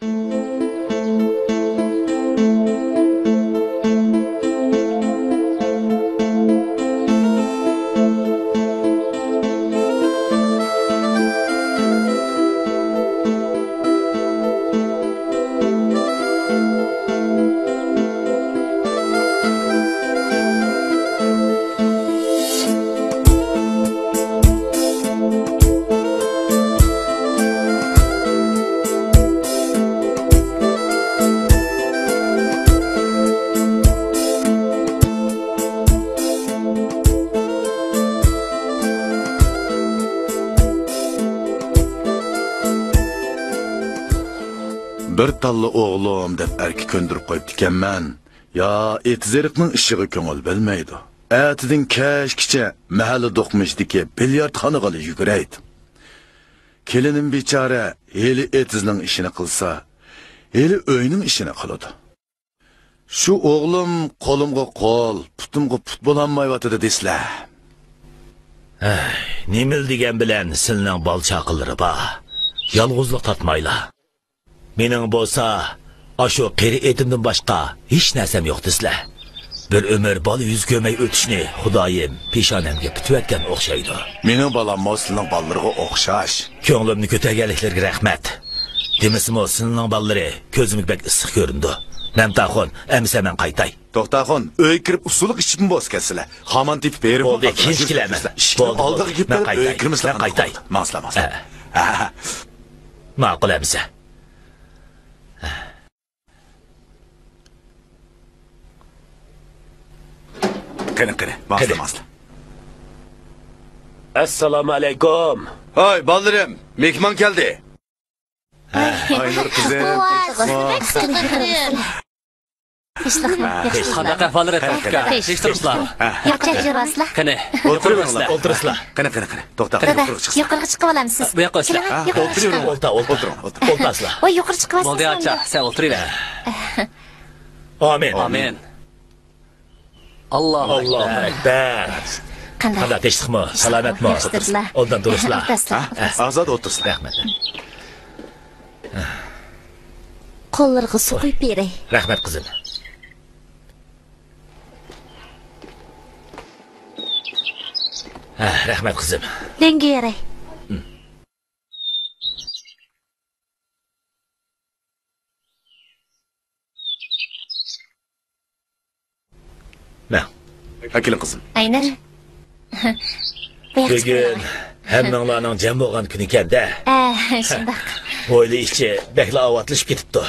Bir tallı oğlum deb erki köndürüp koyup dikenmen. Ya etizerikning ishiga ko'ngil bilmaydi. Atidan kashkicha mahalli do'qmishdiki bilyard xonag'ali yuguraydi. Kelinim bechora heli etizning ishini qilsa, heli uyning ishini qiladi. Shu o'g'lim qo'limga qo'l, putimga put bo'lolmayotdi deslar. Nemil degan bilan silning bol chaqilari bor. Yolg'izlik tortmaylar. Mening bo'lsa, ashu qeri etimdan boshqa hech narsam yo'q deslar. Bir ömür bola yuz ko'may o'tishni Xudoyim peshonamga bitayotgan o'xshaydi. Mening balam sizning ballariga o'xshash. Ko'nglimni ko'targanliklarga rahmat. Demisimi sizning ballari ko'zimga bak issiq ko'rindi. Namtaxon, amsa men qaytay. To'xtaxon, uy kirib usuliq ishdan voz kelsizlar. Xaman tepib berib bo'ldi, kech kelaman. Oldiga kelib uy kirmislar. Qaytay. Maslamaz. Ma'qul amsa. Qani, maslamaz. Assalomu alaykum. Hoy, ballarim, mehmon keldi. Aynur qizim. Qanday qahvalar etarka? Tekshirishlar. Yo'qcha jiraslar. Qani, o'tirasizlar. Qani, to'xta, yuqoriga chiqib olamiz. Bu yoqqa o'slar. O'tiring, o'ltasizlar. Voy, yuqori chiqib olasiz. Bo'ldi, acha, sen o'tiringlar. Amin. Amin. Allohu akbar. Qanday tinchlikmi? Salomatmi? Oldan turishlar. Ozod o'tirsizlar. Rahmat. Qo'llarga suv quyib beray. Rahmat qizim. Rahmat qizim. Lenga yaray. Nah. Akilim qizim. Aynar. Bugun hammanglarning jam bo'lgan kun ekan-da. Shundoq. O'yli ichi bekla avatlashib ketibdi.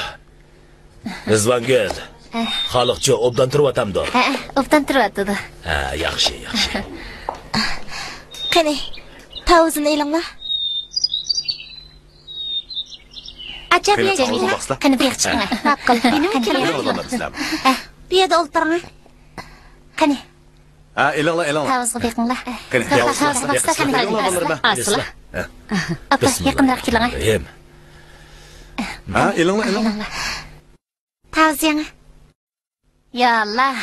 Rizvangul. Xalqchi obdan turyotamdi. Obdan turyapti. Yaxshi. Qani, tavzini elinglar. Ajab Jamila. Qani bu yoqqa chiqing. Ma'qul. Bu yerda o'tiring. Qani. Elinglar. Tavzga beqinglar. Qani, Asla. Apa, yaqinroq keling. Elinglar. Tavziyang. Ya Allah.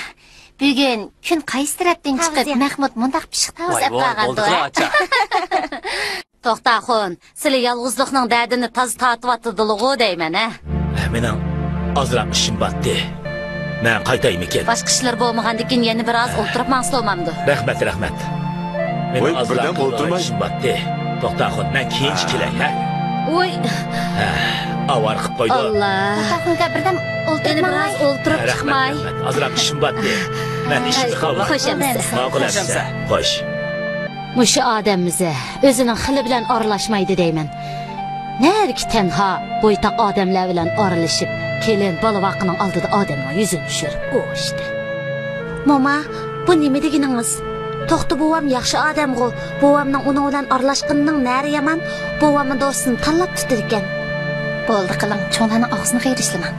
Bugun kun qaysi tarafdan chiqib Mahmud mundaq pishiq tavz ap qolgandi. To'xtaxon, sizlar yolg'izlikning dardini toz tatib deyman, ha. Mening ozroq ishim batdi. Men qaytaymikin. Boshqa ishlar bo'lmagandan keyin yana biroz o'tirib maqsomamdi. Rahmat. Men ozroq o'tirmay batdi. To'xtaxon, men keyin kelay, ha. Voy. Avar qilib qo'ydi. Allah. To'xtaxonga birdan o'tirmay, o'tirib chiqmay. Ozroq ishim batdi. Men ishimni qilib. Qo'shamiz. Ma'qulamsa. Xo'sh. Mushu odamimizni o'zining xili bilan aralashmaydi deyman. Nerki tenha bo'ytaq odamlar bilan aralashib, kelin bola vaqining oldida odamga yuzini tushirib qo'yishdi. Mama, bu nima deganingiz? To'xta buvam yaxshi odam-ku. Buvamning uni bilan aralashqanining nari yomon. Buvamning do'stini tanlab tutar ekan. Bo'ldi qiling, cho'nglarning og'zini qiyrishlaman.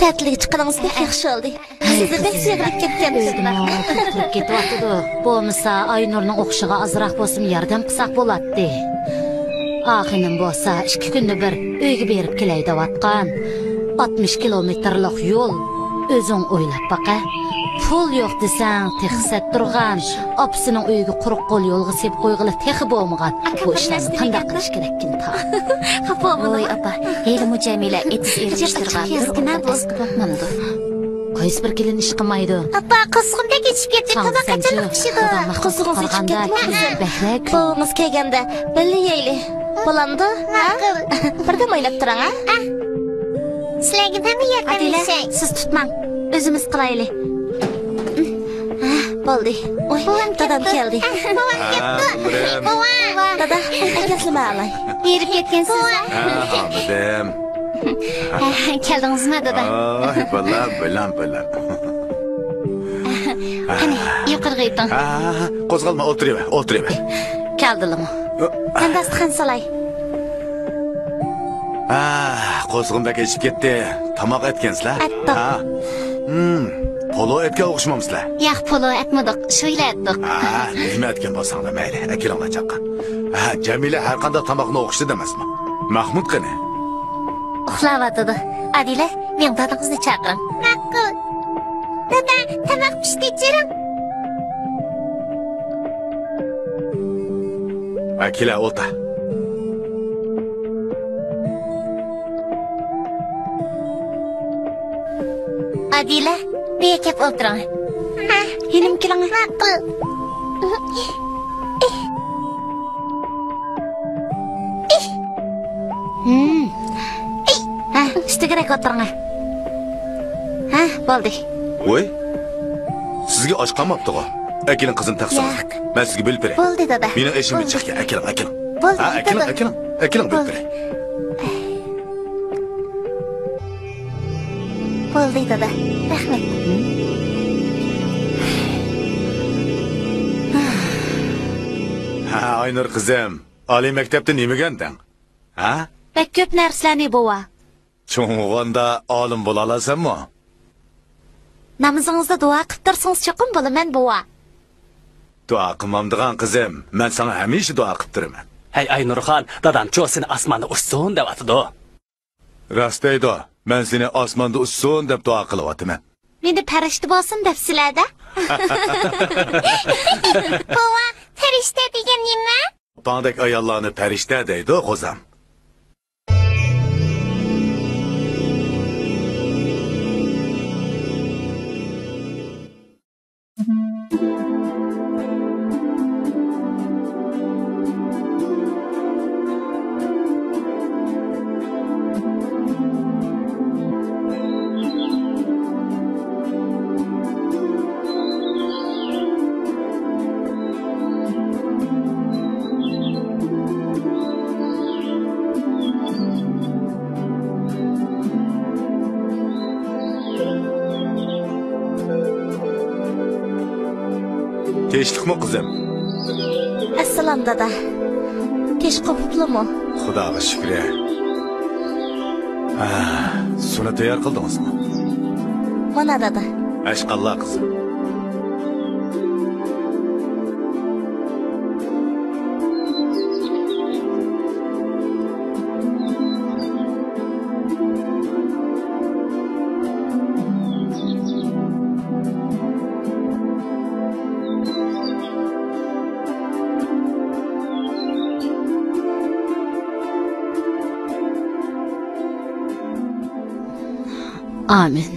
Ta'tilga chiqqanimiz pek yaxshi oldi. Sizni pek sevib ketgansizlar. Turib ketyapti. Bo'lmasa Aynurning o'qishiga azroq bo'lsin yordam qilsak bo'ladi. Axinim bo'lsa 2 kunda bir uyga berib kelay deyotgan. 60 kilometrlik yo'l o'zing o'ylab baqa. Pul yo'q desang, texsat turgan, opsining uyiga quruq qo'l yo'lga sep qo'yg'ili texi bo'lmagan. Bu ishlarni qanday qilish kerakkin ta. Xafa bo'lmay opa. Heli Jamila etis erishtirgan. Kezgina bosqib o'tmamdi. Qaysi bir kelin ish qilmaydi. Opa, qizg'imda ketib ketdi. Tomoq qachon pishidi? Qizg'im ichib ketmoqda. Bahrak. Bo'limiz kelganda billi yeyli. Bo'landi? Ma'qul. Birga o'ylab turing, ha? Sizlarga nima yordam Siz tutmang. O'zimiz qilaylik. Bo'ldi. Oy, dadam keldi. Dada, akasini alay. Berib ketgansiz. Hamidim. Keldingizmi dada? Ay, bilan. Qani, yuqoriga yeting. Qo'zg'alma, o'tiraver. Keldilimi? Qandasxon solay. Qo'zg'imda ketib ketdi. Tomoq etgansizlar? Etdik. Polo etga o'xshamamsizlar. Yo'q, polo etmadik, sho'ylatdik. Nima etgan bo'lsanglar mayli, akilinglar chaqqan. Jamila har qanday tomoqni o'qishdi demasmi? Mahmud qani? Uxlayotdi. Adila, men dadingizni chaqiring. Ma'qul. Dada, tomoq pishdi jirim. Akila o'ta. Adila, bekab o'tiring. Yenim keling. Ma'qul. Üstügerek o'tiring. Bo'ldi. Voy. Sizga osh qolmabdi-ku. Akiling qizini taqsim. Men sizga bilib beray. Bo'ldi dada. Meni ishimga chiqgan akiling. Bo'ldi. Akiling bilib beray. Bo'ldi dada. Rahmat. Aynur qizim, oliy maktabda nimagandan? Bek ko'p narsalarni bo'va. Cho'ng'onda olim bo'la olasanmi? Namozingizda duo qilib tursangiz cho'qim bo'laman bo'va. Duo qilmamdigan qizim, men sana hamisha duo qilib turaman. Hey Aynurxon, dadam cho'sini osmonda ushsin deyapti. Rost aydi, men seni osmonda ushsin deb duo qilyapman. Meni farishta bo'lsin deb sizlarda. Bova, farishta degan nima? Tongdek ayollarni farishta deydi, qo'zam. Tinchlikmi qizim? Assalom dada. Kech qopibmi? Xudoga shukr. Suni tayyor qildingizmi? Mana dada. Ashqalloq qizim. Amin.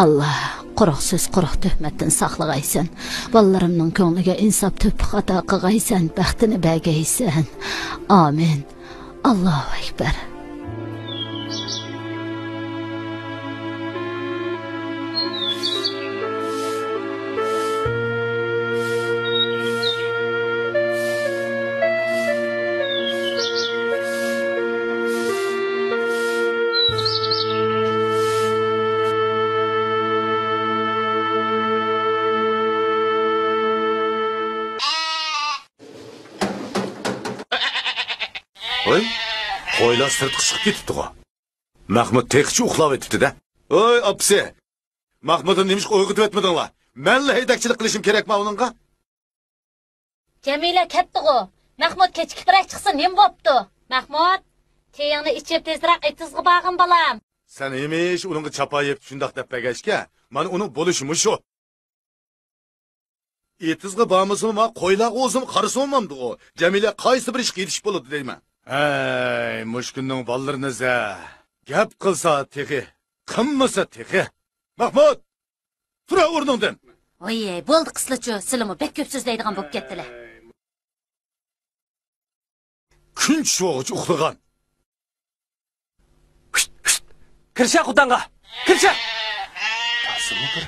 Allah quruq so'z, quruq tuhmatdan saqlag'aysan. Bolalarimning ko'ngliga insof to'piq ato qilg'aysan, baxtini bagaysan. Amin. Allohu akbar. qo'ylar sirtqa chiqib ketibdi-ku. Mahmud tekçi uxlab etibdi-da. Oy, apsi. Mahmud'un nemish o'yg'itib etmadinglar? Menla haydakchilik qilishim kerakmi uningga? Jamila ketdi-ku. Mahmud kechikibroq chiqsa nim bo'pti? Mahmud, teyingni ichib tezroq etizga bag'in balam. Sen emish uningga chapayib shundoq deb bagashga, mana uning bo'lishimi shu. Etizga bormasam, qo'ylar o'zim qarasamamdi u. Jamila qaysi bir ishga yetish bo'ladi deyman. Ey, mushkunning bolalarini gap qilsa texi, qilmasa texi. Mahmud, tura o'rningdan. Oy, bo'ldi qislichu, silimi bek ko'p so'zlaydigan bo'lib ketdilar. Kun cho'g'ich uxlagan. Kirsha qudanga. Kirsha. Tasimi bir.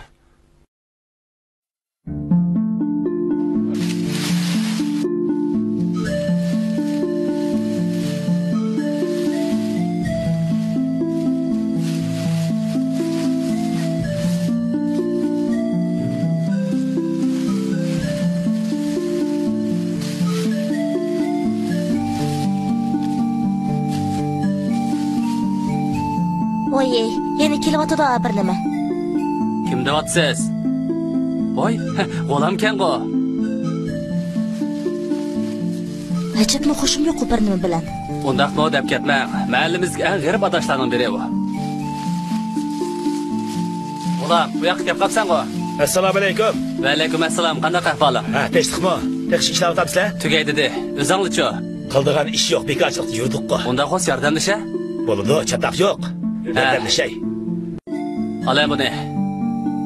Oye, yeni kelyapti-da bir nima. Kim deyapsiz? Voy, g'olamkan go. Ajabmi xushim yo'q bir nima bilan. Undaqmi deb ketmang. Mahallimizga eng g'arib adashlarning biri bu. G'olam, bu yoqqa kelib qolsan go. Assalomu alaykum. Va alaykum assalom. Qanday ahvoling? Ha, tinchlikmi? Yaxshi ishlar o'tabsizlar? Tugaydi-de. O'zingizchi. Qildigan ish yo'q, bekorchilikda yurdik-ku. Unda xos yordamlasha? Bo'ladi, chataq yo'q. Yordamlashay. Olay buni.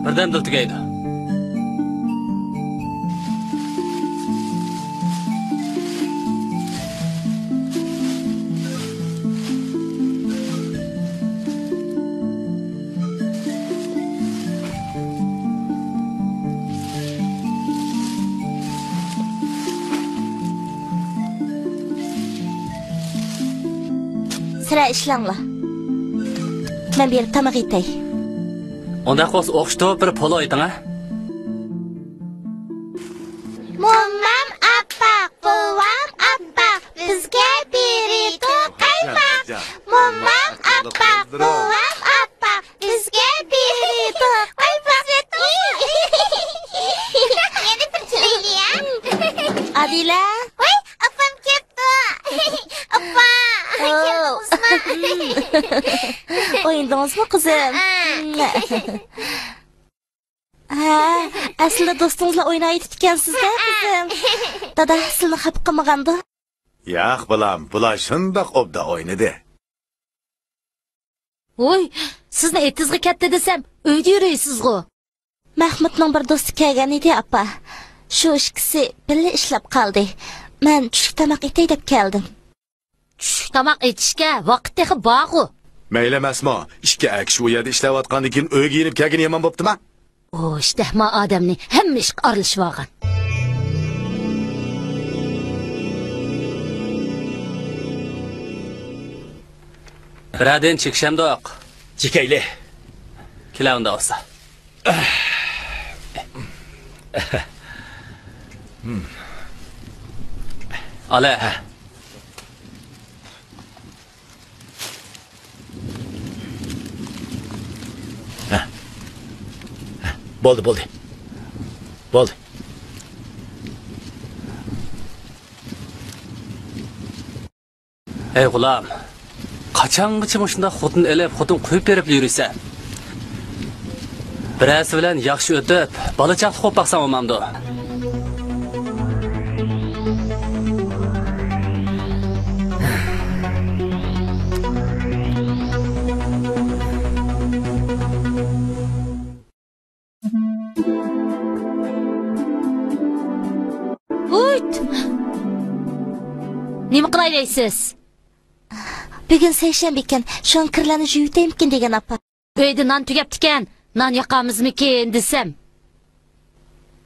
Birdan dil tugaydi. Sıra işlanla. Ben bir tamak yetey. Unda xos o'qishda bir polo ayting, ha? Momam appak, buvam appak, bizga biriti qaypak. Momam appak, buvam appak, bizga biriti qaypak. Yeni bir çileyli ya. Adila. Oy, apam ketdi. Appa. Oyundunuz mu kızım? Ha, aslında dostunuzla oynayıp ekansiz da kızım. Dada sizni xafa qilmagandı. Yo'q, bolam, bular shundoq obda o'ynadi. Oy, sizni etizga katta desam, uyda yuraysiz-ku. Mahmudning bir do'sti kelgan edi, appa. Shu ikkisi birga ishlab qoldi. Men tushlik tamoq etay deb keldim. Tushlik tamoq etishga vaqt texi bor-ku. Mayli emasmi? Ishga akshi u yerda ishlayotgandan keyin uyga yinib kelgan yomon bo'ptimi? O, işte ma odamning hamma ishga aralashib olgan. Biraden chekishamdoq. Chekayli. Kelavunda olsa. Ala. Bo'ldi. Bo'ldi. Ey g'ulam. Qachongacha shunda xotin elib, xotin qo'yib berib yursan? Birasi bilan yaxshi o'tib, bolachaq qo'yib baqsam olmamdi. Nima qilay deysiz? Bugun seshanba ekan, shu kirlarni yuvaymikin degan appa. Uyda non tugabdi-kan, non yoqamizmikin desam.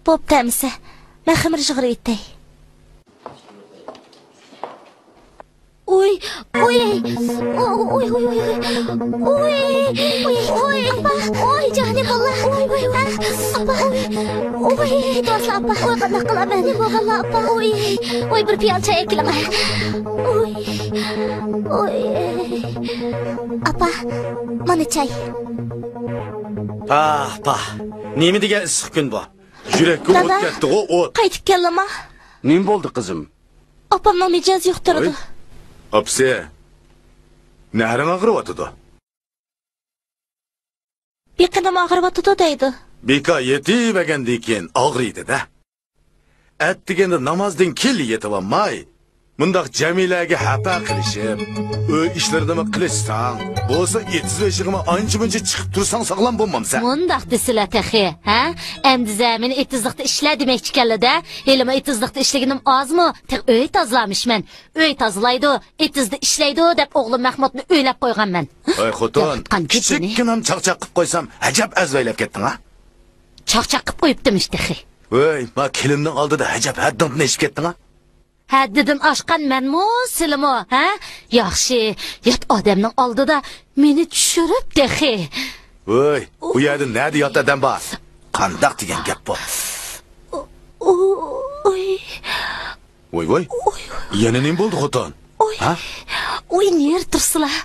Bo'ptamisa, men xamir yig'irib yetay. Oy, oy, oy, oy, oy, oy, oy, apa, oy, canım Allah, oy, apa, oy, dost apa, oy, qanday qilaman, bo'lganlar apa, oy, bir piyol choy ekilaman, oy, apa, mana choy. Pah, nemi degan issiq kun bu? Yurakka o't ketdi, o't. Qaytib keldimi? Nim bo'ldi qizim? Opamning mijozi yo'qtirdi. Apsi, nahring og'riyotidu. Beqinam og'riyotidu deydi. Beka yetimagandan keyin og'riydi-da. At deganda namozdan kel yetolmay, mundaq Jamilaga xafa qilishib, uy ishlarini qilishsang, bo'lsa etizlashig'imi ancha-muncha chiqib tursang sog'lom bo'lmamsan. Mundaq desizlar taxi, ha? Endi zamin etizliqda ishla demoqchi ekanlar-da. Elima etizliqda ishlaganim ozmi? Tek uy tozlamışman. Uy tozlaydi, etizda ishlaydi deb o'g'lim Mahmudni o'ylab qo'yganman. Voy xotin, kichikkinam chaqchaq qilib qo'ysam, ajab azvaylab ketding, ha? Chaqchaq qilib qo'yibdim taxi. Voy, ma kelimning oldida ajab haddini eshib ketding, ha? Haddidan oshgan menmi, silimi, ha? Yaxshi, yot odamning oldida meni tushirib taxi. Voy, bu yerda nada yot odam bor? Qandaq degan gap bu? Voy. Yana nim bo'ldi xotin? Ha? Oy, ner tursizlar?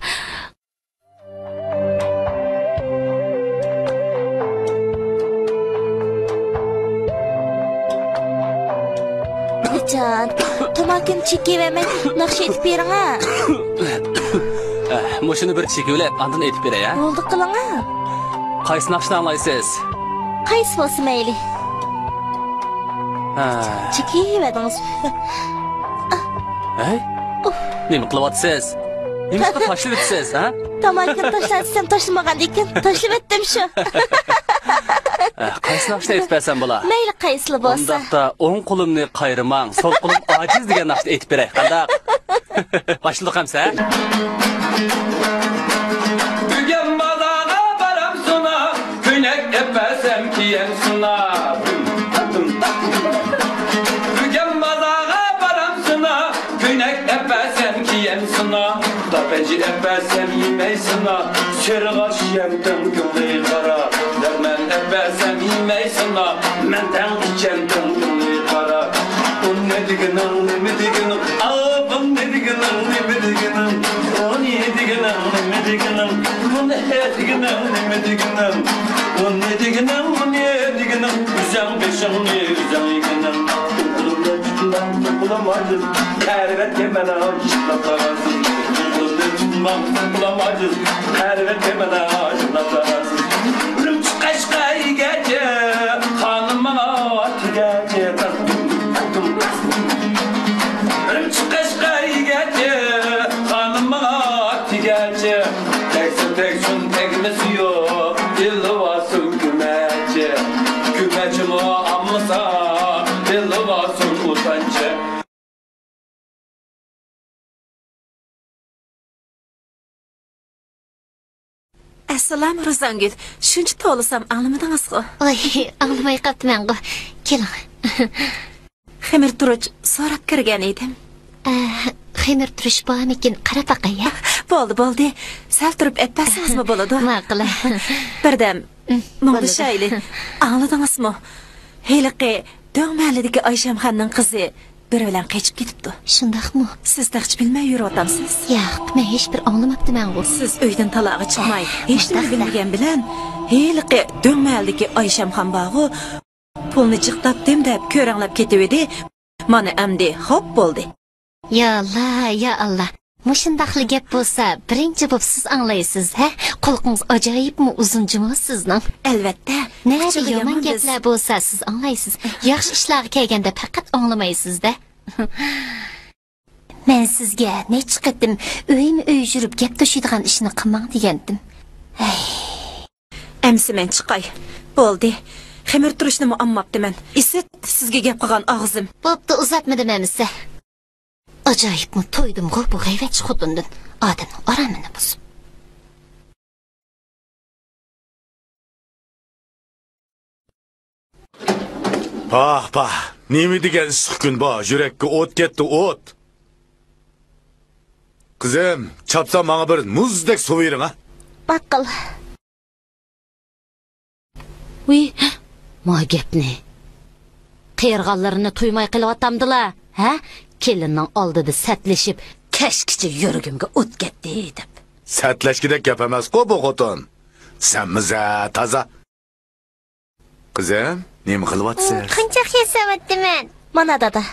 Can, tomakin chekivmen naqsh etib bering ha. Mushuni bir cheklab, andin aytib beray, ha? Bo'ldi qiling ha. Qaysi naqshni anglaysiz? Qaysi bo'lsa mayli. Chekivdingiz. Hey? Nima qilyapsiz? Nima qilib tashlab o'tasiz, ha? Tomakin tashlatsam tashlamagan ekan, tashlab o'tdim shu. Qaysi naqshni aytib bersam bo'lar? Mayli qaysili bo'lsa. Undaqda o'ng qo'limni qayrimang, so'l qo'lim ojiz degan naqshni aytib beray. Qandaq? Başladık hamsa. Bugün bazaga baram suna, künek epesem kiyen suna. Bugün bazaga baram suna, künek epesem kiyen suna. Tapeci epesem yemey suna, şırgaş yemdim gülü kara. Dermen epesem yemey suna, menden içemdim gülü kara. Un ne diginim, ne diginim, abim ne diginim, ne diginim. Un ne diginim, ne diginim, un ne diginim, ne diginim. Un ne diginim, un ne diginim, güzel beşim ne güzel yiginim. Kulumda tutmam, bulamadım, elbet yemene işlatlasın. Kulumda tutmam, bulamadım, elbet yemene işlatlasın. Ölüm çıkaşkay gece, hanıma gece. Ölüm çıkaşkay gece, hanıma gece. Teksin tekmesi yok, dili vasın kümece. Kümecim o amsa, dili vasın utancı. Assalomu Rozangul. Shuncha to'lisam anglamadingiz-ku. Oy, anglamay qolibman-ku. Keling. Xemir turuch so'rab kirgan edim. Xemir turish bormikin qarab baqay-ya. Bo'ldi. Sal turib epasingizmi bo'ladi? Ma'qul. Birdam. Mo'lishayli. Angladingizmi? Heliqi Do'ngmalidagi Oyshamxonning qizi bir bilan qochib ketibdi. Shundaqmi? Siz taqchi bilmay yurayotamsiz? Yo'q, men hech bir anglamabdiman-ku. Siz uydan talog'i chiqmay, hech nima bilmagan bilan heliqi Do'ngmalidagi Oyshamxon bog'i pulni jiqtabdim deb ko'ranglab ketib edi. Mana amdi xo'p bo'ldi. Ya Allah. Mushundaqli gap bo'lsa, birinchi bo'lib siz anglaysiz, ha? Quloqingiz ajoyibmi uzunjimi sizning? Albatta. Nari yomon gaplar bo'lsa, siz anglaysiz. Yaxshi ishlarga kelganda faqat anglamaysiz-da. Men sizga nechta qatim uy yurib gap to'shiydigan ishni qilmang degandim. Amsi men chiqay. Bo'ldi. Xemir turishni muammabdiman. Isit sizga gap qilgan og'zim. Bo'pti, uzatmadim amsi. Ajoyibmi to'ydim-ku bu g'ayvatchi xotindan. Odamning oramini buzib. Pah, nemi degan issiq kun bor, yurakka o't ketdi, o't. Kızım, çapsa bana bir muzdek su verin ha. Baqqıl. Uy, ma gapni. Qiyirganlarini tuymay qilyaptamdila, ha? Kelinning oldida satlashib, kashkicha yuragimga o't ketdi deb. Sertleşkidek yapamaz ko bu xotin. Sen mize taza. Kızım, nemi kılıvatsın? Qancha yasavatdiman. Mana dada.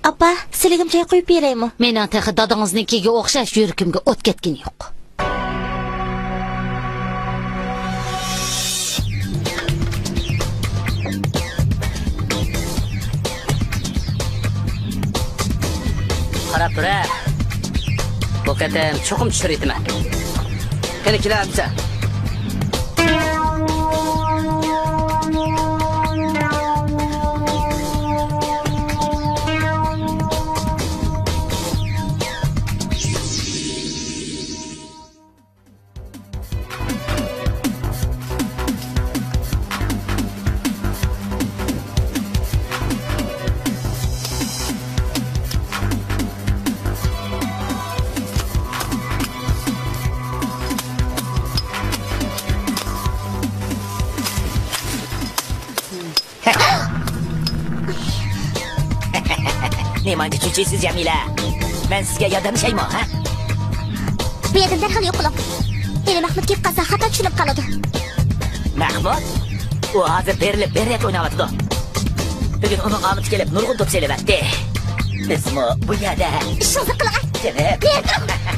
Appa, siligim choy qo'yib beraymi? Mening taxi dadangiznikiga o'xshash yuragimga o't ketgani yo'q. Qarab tur. Bu qatam cho'qim tushirayman. Qani kelamsa. Neymanca tushaysiz Jamila? Men sizga yordamlashammi, ha? Bu yerdan darhol yo'q qiling. Endi Mahmud kelib qolsa xato tushunib qoladi. Mahmud? U hozir berilib beryapti o'ynayapti. Bugun uni olib kelib nurg'un to'p selavatdi. Bizmi bu yerda? Ishni qiling. Kelib.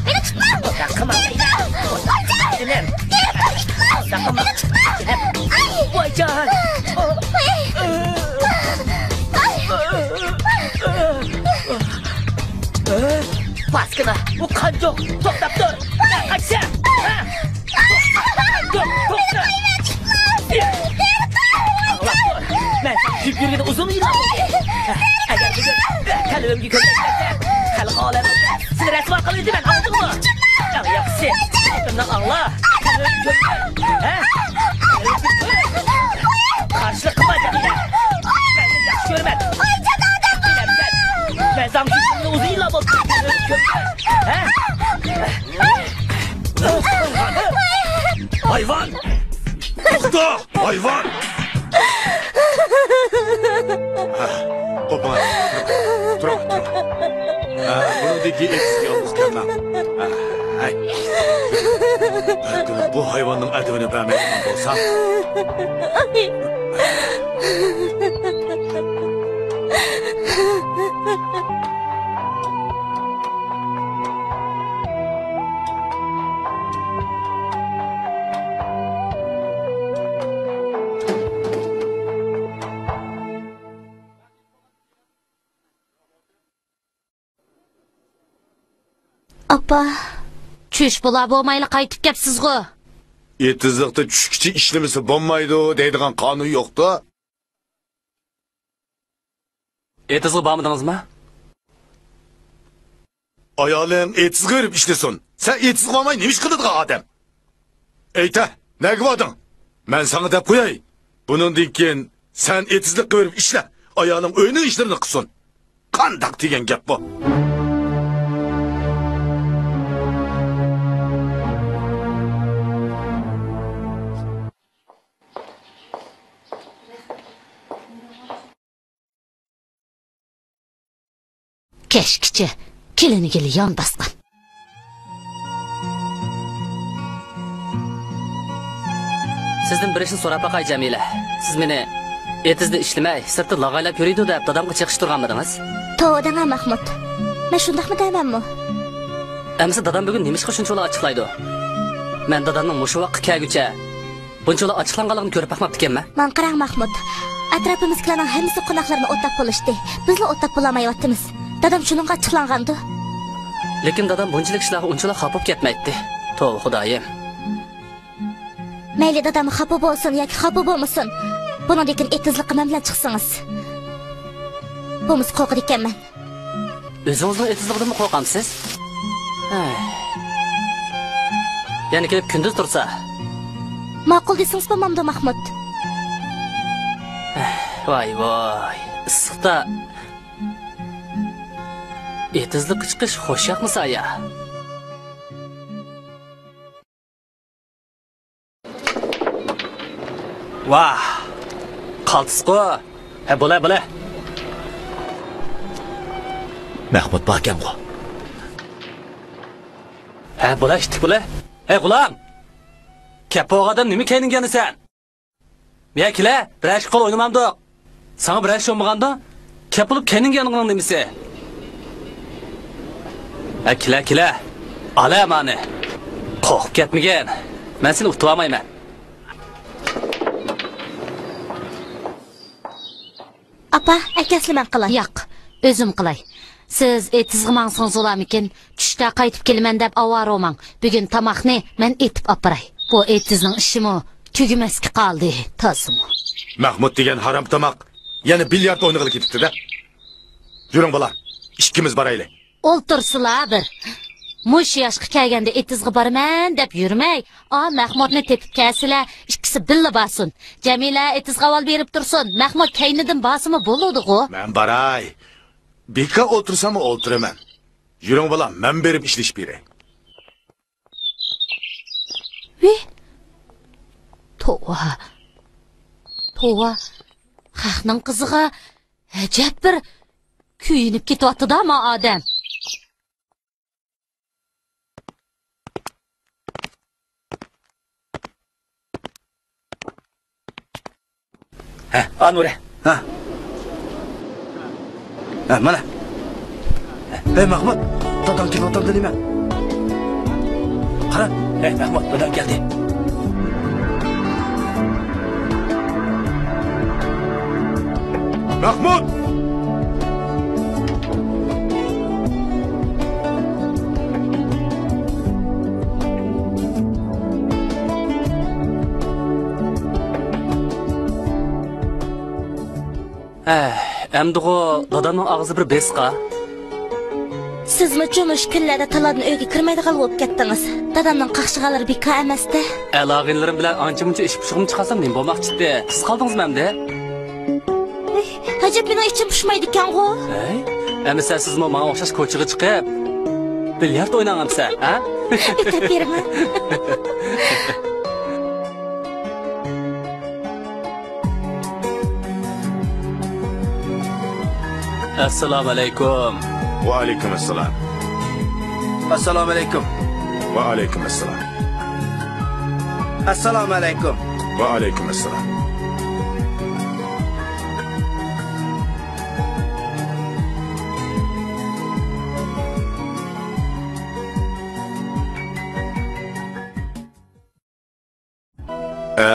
Meni tutma. Qilma. Kelib. Qilma. Kelib. Voyjon. Baskına, bu kan yok. Toktap dur. Kaçsa. Dur, tokta. Allah dur. Ben yürüyede uzun yıllar oldu. Eğer bugün kalbimgi köşeklerse, kalb alemimde sizi resmi akılıydı ben, anladın mı? Ya yapısı, aklımdan anla. Kalbimgi köşekler. Karşılık kılmayacağım yine. Ben de yaş görmem. Ben zamkışımda uzun yıllar oldu. Hayvan! Korktu, hayvan! Korkma, dur. Bunundaki etsiz yalnız gelmem. Bu hayvanın adını vermekten olsa... Appa. Çüş bula bo'lmayli qaytib kelibsiz-ku. Etizlikte çüşkiçi işlemesi bombaydı deydiğen kanun yoktu. Etizga bormadingizmi? Ayalın etsiz görüp işlesin. Sen etsiz olmayı neymiş kılıdın adam? Eyte, ne gıvadın? Ben sana dep koyay. Bunun dinken sen etsizlik görüp işle. Ayalın önün işlerini kısın. Kandak diyen gep bu. Keşkichi keliniga yon bosgan. Sizdan bir ishni so'rab baqay Jamila. Siz meni etizda ishlamay, sirtda lag'aylab yuriydi deb dadamga chiqish turganmidingiz? To'g'ri Mahmud. Men shundaqmi deymanmi? Amsa dadam bugun nima ishqa shunchalar ochiqlaydi? Men dadamning mushu vaqtga kelguncha bunchalar ochiqlanganligini ko'rib baxmabdi ekanman. Men qarang Mahmud. Atrofimizdagilarning hammasi qo'noqlarni o'tlab bo'lishdi. Bizlar o'tlab bo'lmayapmiz. Dadam shuningga ochiqlangandi. Lekin dadam bunchalik ishlarga unchalar xafa bo'lib ketmaydi. To'g'ri Xudoyim. Mayli dadam xafa bo'lsin yoki xafa bo'lmasin. Buni lekin etizlik men bilan chiqsangiz. Bo'lmas qo'rqar ekanman. O'zingizning etizligidan qo'rqamsiz? Yana kelib kunduz tursa. Ma'qul desangiz bo'lmamdi Mahmud. Voy voy. Issiqda etizlik chiqish xo'sh yoqmisa ya? Vah. Qaltisqo. Ha, bo'la. Mahmud bakam qo'y. Ha, bo'la, ishtik bo'la. Hey, g'ulam. Kapoqadan nima kayninganisan? Men kela, birashki qo'l o'ynamamdi. Sana birash olmaganda, kapilib kayninganingni demisi. Ha, kela. Ala mani. Qo'rqib ketmagan. Men seni utib olmayman. Apa, akasini men qilay. Yo'q, o'zim qilay. Siz etizg'imansiz bo'lamikin, tushda qaytib kelman deb avaromang. Bugun tamoqni men etib opiray. Bu etizning ishimi tugimasga qoldi, tasimi. Mahmud degan harom tamoq yana bilyard o'ynag'ili ketibdi-da. Yuring bola, ikkimiz boraylik. O'ltirsizlar bir. Mush yoshga kelganda etizg'i borman deb yurmay, Mahmudni tepib kelsizlar, ikkisi billa bosin. Jamila etizg'i avval berib tursin. Mahmud kaynidan bosimi bo'ladi-ku. Men boray. Beka o'tirsam o'tiraman. Yuring bola, men berib ishlash beray. Tova. Xalqning qiziga ajab bir kuyinib ketyapti-da ma odam. Ha, Anure. Ha, mana. Hey Mahmud, dadam kelyapti deyman. Qara, Hey, Mahmud, dadam keldi. Mahmud! Endi-g'o dadamning og'zi bir besqa. Sizmi cho'mish kunlarda taladni uyga kirmaydigan bo'lib ketdingiz. Dadamning qaqshig'alari beka emasda. Alog'inlarim bilan ancha-muncha ish pishig'im chiqarsam nima bo'lmoqchidi? Siz qoldingizmi-da? Hajab meni ichim pishmaydi ekan-ku. Hey, emisa sizmi menga o'xshash ko'chaga chiqib bilyard o'ynayapsiz, ha? Bitta berman. Assalomu alaykum. Va alaykum assalom. Assalomu alaykum. Va alaykum assalom. Assalomu alaykum. Va alaykum assalom.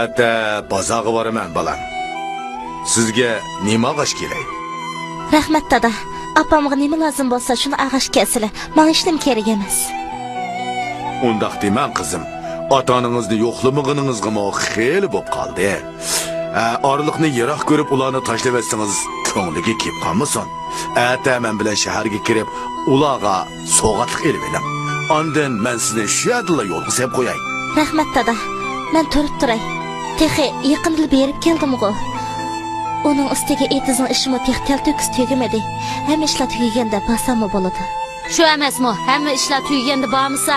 Ata bozorga boraman balam. Sizga nima g'ash kerak? Rahmat dada. Apamga nima lozim bo'lsa shuni ag'ash kelsizlar. Men ishlim kerak emas. Undaq deman qizim. Ota-onangizni yo'qlamag'iningizga mo xeyli bo'lib qoldi. Orliqni yiroq ko'rib ularni tashlab etsangiz, ko'ngliga kelib qolmasin. Ata men bilan shaharga kirib, ularga sovg'atlik elib edim. Ondan men sizni shu yerda yo'lga qo'yib qo'yay. Rahmat dada. Men turib turay. Texi yaqinda berib keldim-ku. Onun ustiga etizning ishimi textal to'kis tugamadi. Hamma ishlar tugaganda basammi bo'ladi. Shu emasmi? Hamma ishlar tugaganda bormisa,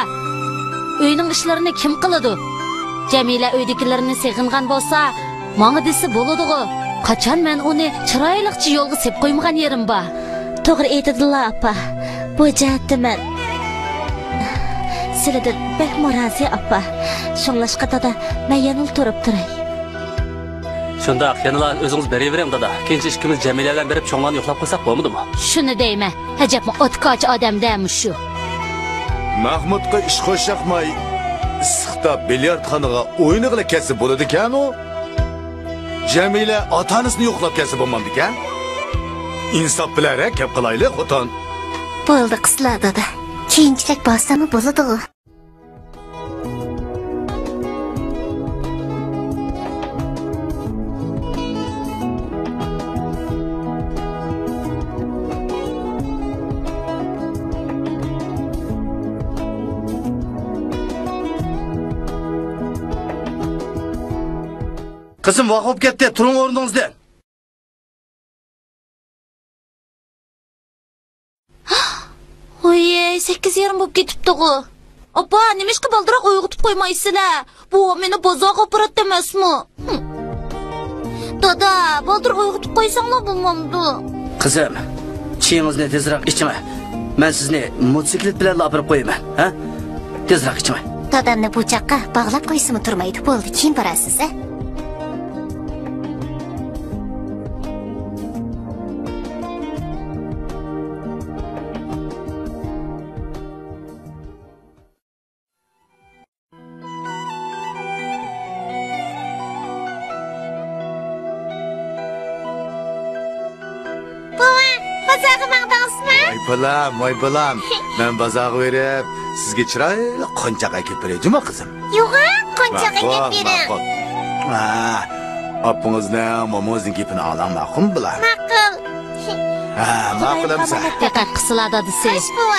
uyning ishlarini kim qiladi? Jamila uydagilarni seg'ingan bo'lsa, menga desa bo'ladi-ku. Qachon men uni chiroyliqcha yo'lga sep qo'ymagan yerim bor. To'g'ri aytdilar apa. Bu jihatda men sizlardan bek morazi apa. Shunlashqa dada, men yana turib turay. Shunda yanala o'zingiz beravering dada. Keyinchi ikkimiz Jamila bilan berib cho'nglarni yo'qlab qo'ysak bo'lmadimi? Shuni deyman. Hajabmi o'tkoch odamdami shu? Mahmudga ish qo'shaqmay, issiqda bilyardxonaga o'ynag'ila kelsa bo'ladi ekan-u. Jamila ota-onasini yo'qlab kelsa bo'lmamdi ekan. Insof bilan gap qilaylik, xotin. Bo'ldi qizlar dada. Keyinchalik borsam bo'ladi-ku. Qizim vaqt bo'lib ketdi, turing o'rningizdan. Oy, 8:30 bo'lib ketibdi-ku. Apa, nima ishqa baldiroq uyg'otib qo'ymaysizlar? Bu meni bozorga operat emasmi? Dada, baldır uyg'utib qo'ysanglar bo'lmamdi. Qizim, çiğingizni tezroq ichma. Men sizni motosiklet bilan olib qo'yaman, ha? Tezroq ichma. Dadamni bu chaqqa bog'lab qo'ysimi turmaydi. Bo'ldi, keyin borasiz, ha? Voy balam. Men bozorga berib, sizga chiroyli qo'nchaq akib beraymi qizim? Yo'q, qo'nchaq akib bering. Ha, opingizni, momozning gapini olam ma'qul bilan. Ma'qul. Ha, ma'qul amsa. Diqqat qilsizlar dadisi.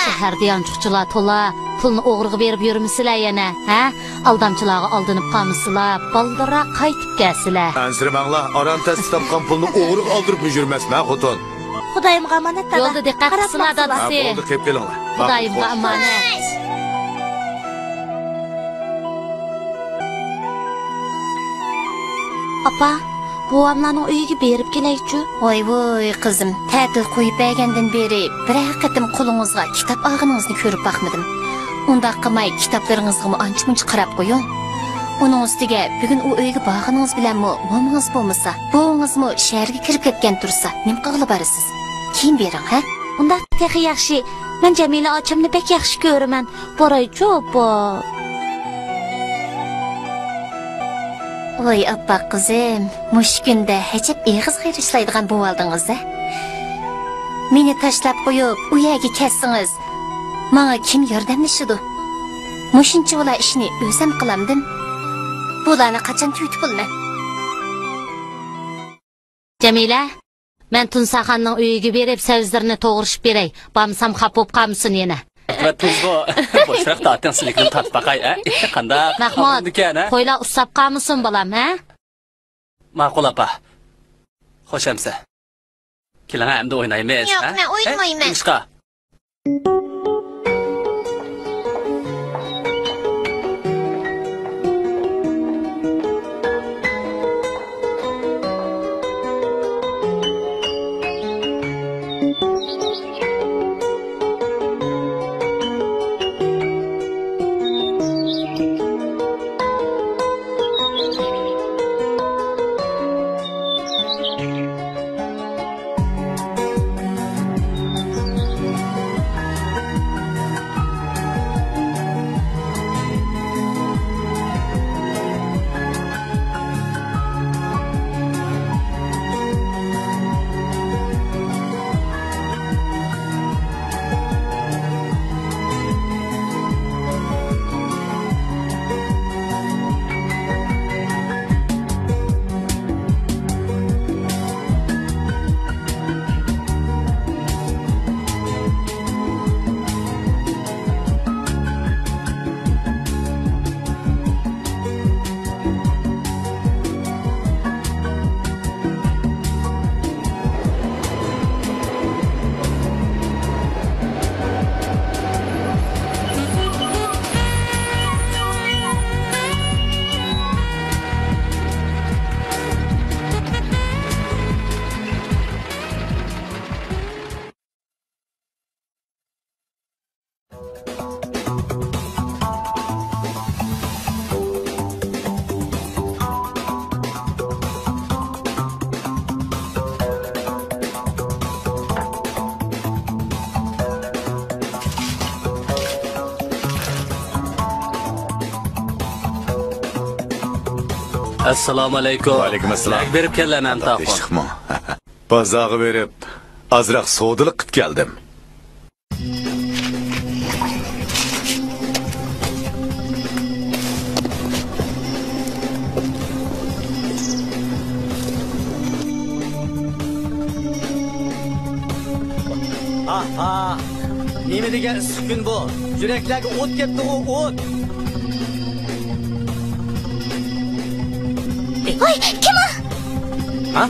Shaharda yanchiqchilar to'la, pulni o'g'riga berib yurmisizlar yana, ha? Aldamchilarga aldanib qolmisizlar, baldıra qaytib kelsizlar. Ansirmanglar, aran test topgan pulni o'g'riga oldirib yurmasman, xotin. Xudoyimga omonat dada. Yo'lda diqqat qilsizlar dadisi. Ha, bo'ldi, kelib kelinglar. Xudoyimga omonat. Apa, buvamlarning uyiga berib kelaychi. Voy qizim, ta'til qo'yib bergandan beri bir haqiqatim qo'lingizga kitob olganingizni ko'rib baxmadim. Unda qilmay kitoblaringizga ancha-muncha qarab qo'ying. Uning ustiga bugun u uyga borganingiz bilanmi, momingiz bo'lmasa, buvingizmi shaharga kirib ketgan tursa, nima qilib borasiz? Keyin bering, ha? Unda texi yaxshi. Men Jamila ochimni bek yaxshi ko'raman. Boraychi, bo. Voy appa qizim, mush kunda hechib eg'iz qirishlaydigan bo'ldingiz-a? Meni tashlab qo'yib, u yerga ketsingiz. Menga kim yordamlashadi? Mushuncha bo'la ishni o'zim qilamdim. Bularni qachon tuyutib bo'lman? Jamila, men Tunsaxonning uyiga berib savzlarni to'g'rishib beray. Bamsam xap bo'lib qolmasin yana. Va tuzgo boshroq ta'tinsilikni tatib baqay, ha? Qanday? Mahmud, qo'ylar usab qolmasin bolam, ha? Ma'qul apa. Xo'shamsa. Keling, endi o'ynaymiz, ha? Yo'q, men o'ynamayman. Ishqa. Assalomu alaykum. Va alaykum assalom. Berib kelganman taqo. Ishqmo. Bozorga berib, azroq savdolik qilib keldim. Aha. Nima degan issiq kun bu? Yuraklarga o't ketdi, o't. Voy, kim o? Ha?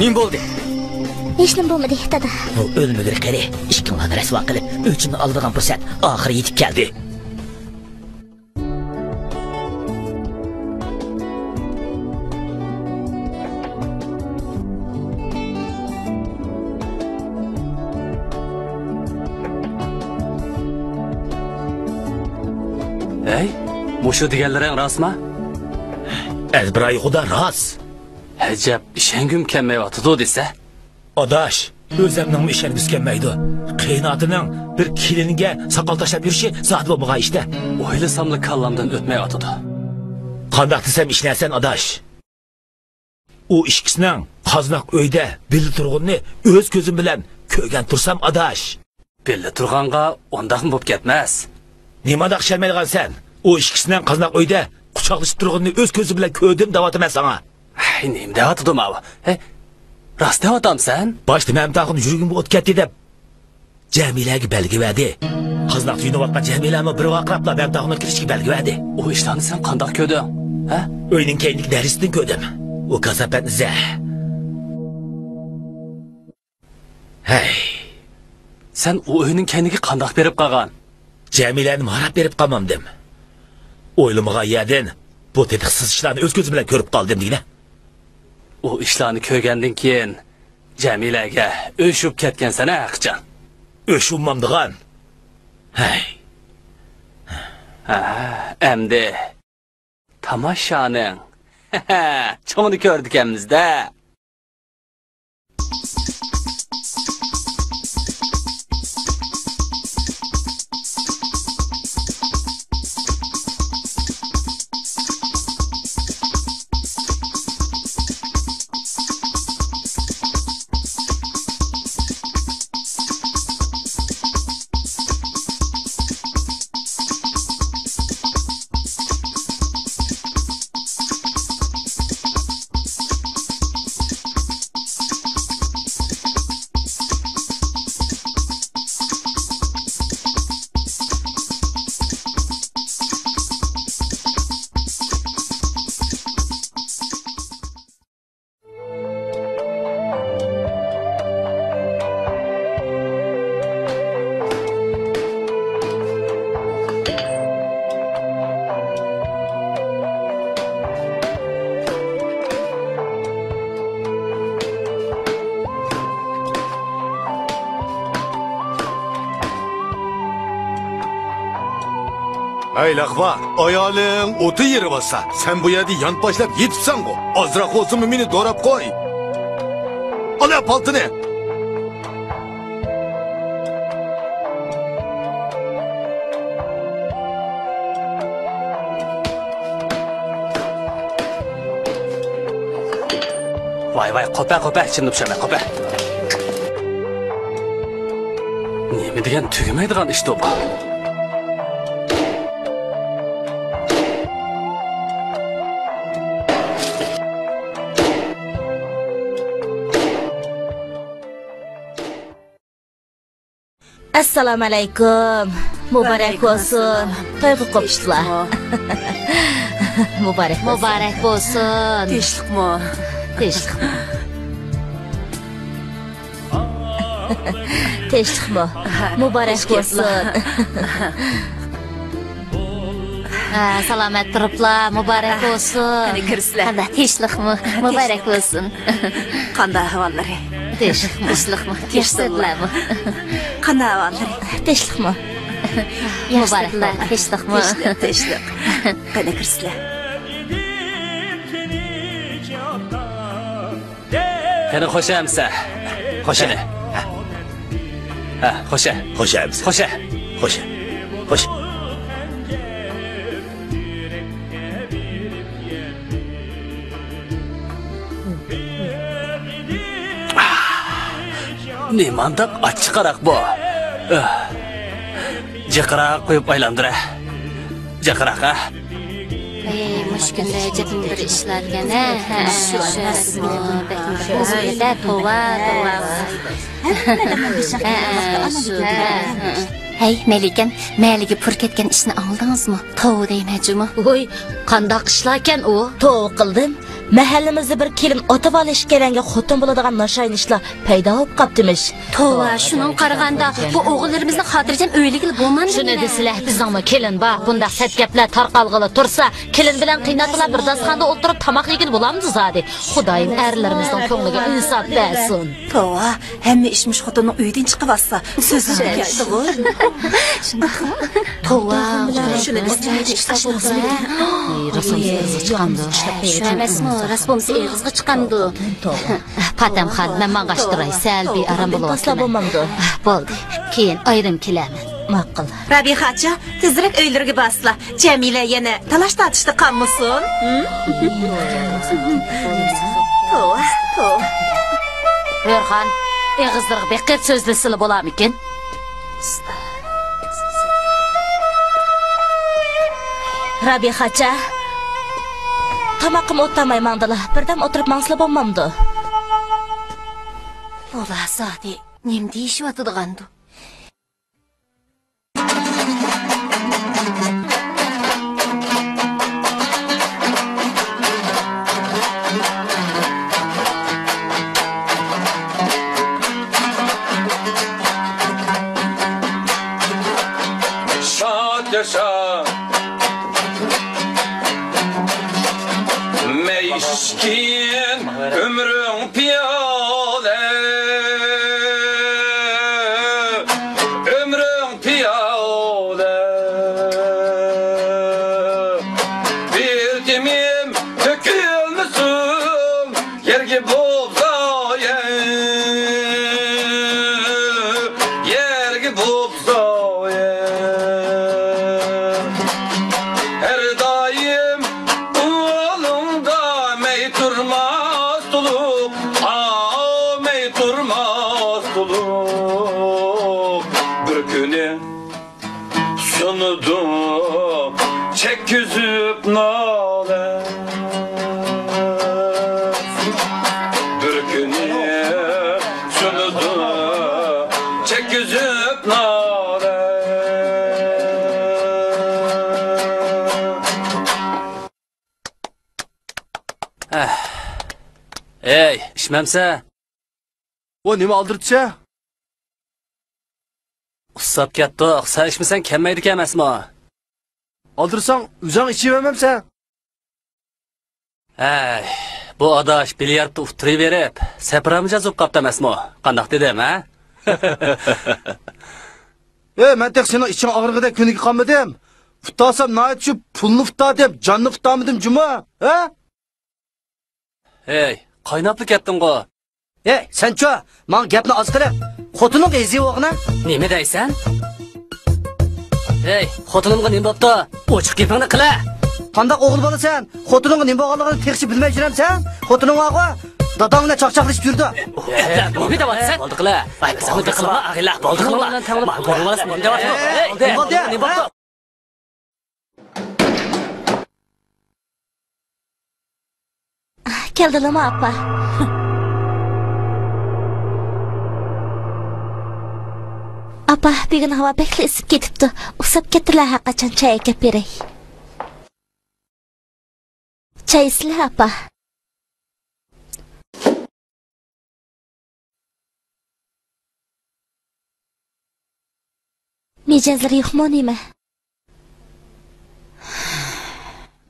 Nim bo'ldi? Hech nima bo'lmadi, dada. O o'lmagan qari, ishqimni rasvo qilib, o'chimni oladigan fursat oxiri yetib keldi. Ey, muşu deganlaring rostmi? Azbiray xudo rost. Ajab, ishongim kelmayotdi desa. Adaş, özümningmi ishongis kelmaydi. Qiynotining bir keliniga soqol tashlab yurishi zot bo'lmagan ishda. O'ylasamli kallamdan o'tmayotdi. Qandoq desam ishlasan adaş. U ikkisining qoznaq uyda bil turg'unni o'z ko'zim bilan ko'rgan tursam adaş. Belli turg'anga ondaqmi bo'lib ketmas. Nimadoq sharmaydigan sen? U ikkisining qoznaq uyda quchoqlashib turg'unni o'z ko'zi bilan ko'rdim davotaman sana. Ay, nima deyotdim av? Rost deyotamsan? Boshda mamtaqim yuragim o't ketdi deb Jamilaga belgi verdi. Qoznaq yunayotgan Jamilani bir vaqrabla mamtaqimga kirishga belgi verdi. O ishlarni sen qandoq ko'rding? Ha? Uyning keyinlik darisidan ko'rdim. O kasabetni zah. Hey. Sen o uyning keyniga qandoq berib qolgan? Jamilani marab berib qolmamdim. O'ylamagan yerdan bu tetiqsiz ishlarni o'z ko'zim bilan ko'rib qoldim deyna. O ishlarni ko'rgandan keyin Jamilaga o'shib ketgan-san aqchan. O'shunmamdigan. Hey. Endi tomoshaning cho'ngni ko'rdik ekamizda. Ey laqva, ayoling o'ti yeri bo'lsa, sen bu yerda yon boshlab yetibsan-ku. Ozroq bo'lsinmi meni do'rab qo'y. Ola paltini. Voy, qopa, chinni pishama, qopa. Nima degan tugamaydigan ish bu? Assalomu alaykum. Muborak bo'lsin. To'y qilib qo'yishdilar. Muborak bo'lsin. Tinchlikmi? Tinchlikmi? Tinchlikmi? Muborak bo'lsin. Salomat turiblar, muborak bo'lsin. Qani kirsizlar. Qanday tinchlikmi? Muborak bo'lsin. Qanday ahvollari? Tinchlikmi? Tinchlikmi? Qanday ahvollari? Tinchlikmi? Muboraklar, tinchlikmi? Tinchlik. Qani kirsizlar. Qani xo'shamsa? Xo'shini. Xo'sha. Xo'shamiz. Xo'sha. Nimandaq achchiqaroq bu. Jiqroq qo'yib aylandira. Jiqroq a. Mushkunda jabim bir ishlargana. O'zida tova. Hey, Melikam, maliga pur ketgan ishni oldingizmi? Tov deymajimi? Voy, qandoq ishlarkan u? Tov qildim. Mahallamizda bir kelin otib olish kelanga xotin bo'ladigan nashaynishlar paydo bo'lib qoptimish. Tova, shuning qaraganda bu o'g'illarimizni xotirjam o'yligil bo'lmadi. Shuni desizlar, bizning kelin bor, bunda sat gaplar tarqalg'ili tursa, kelin bilan qiynatlar bir dasxonda o'tirib tomoq yegil bo'lamiz zodi. Xudoyim erlarimizning ko'ngliga insof bersin. Tova, hamma ishmish xotinning uyidan chiqib olsa, so'zim keldi-ku. Tova, Şunu biz aşağısını Rasmımız egizga chiqamdi. Shu emasmi? Rasmimiz egizga chiqamdi. Patamxon, men mang'ashtiray, sal bearam bo'lyapti. Tasla bo'lmamdi. Bo'ldi. Keyin ayrim kelaman. Ma'qul. Rabihacha, tezroq uylarga basla. Jamila yana talash tatishda qolmasin. Rayhon, egizdirga beqet so'zlasili bo'larmikin? Rabihacha, tamaqim o'tmay mandala. Birdam o'tirib mansla bo'lmamdi. Bola zodi, nim deyishyotgandu. Şad yaşa Meşkin ömrün piyale Ömrün piyale Bir demim dökülmüşsün Yergi bobzaya Yergi bobzaya Her daim oğlumda mey durmaz tuluk mey durmaz tuluk Bir günü sunudu çek yüzüp nale Bir günü sunudu çek yüzüp nale Ey, ishmamsa, O nima oldirdi? ussab ketdik. Sen ishmisan kelmaydi emasmi? Oldirsang, o'zing ichivamsan. Ey, bu adash bilyardni uftiri berib, sapramiz azib qapti emasmi? Qandoq dedim, ha? Men tek sening iching og'rig'ida kuniga qolmadim. Futasam nayt shu pulni futa deb, jonni futamidim juma, ha? Ey, qaynapli ketding-ku. Sencho, men gapni oz qilib, xotining ezi o'g'ina. Nima deysan? Ey, xotinimga nima bo'pti? Ochiq gapingni qila. Qandoq o'g'il bo'lasan? Xotiningga nima bo'lganligini tekshirib bilmay yuramsan? Xotining o'g'i dadangni chaqchaqlashib yurdi. Nima deyapsan? Bo'ldi qila. Sen nima qilma? Ag'ila, bo'ldi qila. Men bo'lmas, nima deyapsan? Nima bo'pti? Keldilimi apa? Apa, bugün hava bekle isip ketipti. Usab ketdilar haqqachon chay akab beray. Chay isla apa. Mijazlari yo'qmi nima?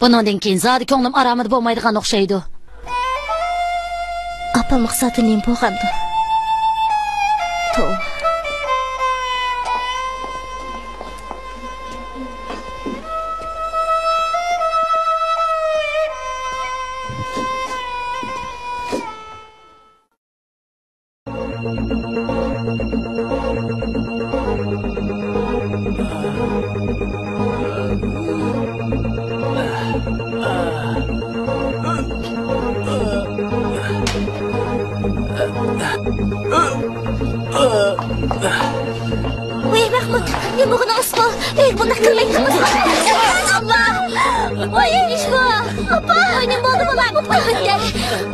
Bundan keyin zodi ko'nglim aramida bo'lmaydigan o'xshaydi. Apa maqsadi nima bo'lgandi? To'g'ri. Wih, Mahmud, nima bo'lgan Usmon? Buni qilmaymiz. Allah! Voy, ishqo. Apa, nima bo'ldi bolam?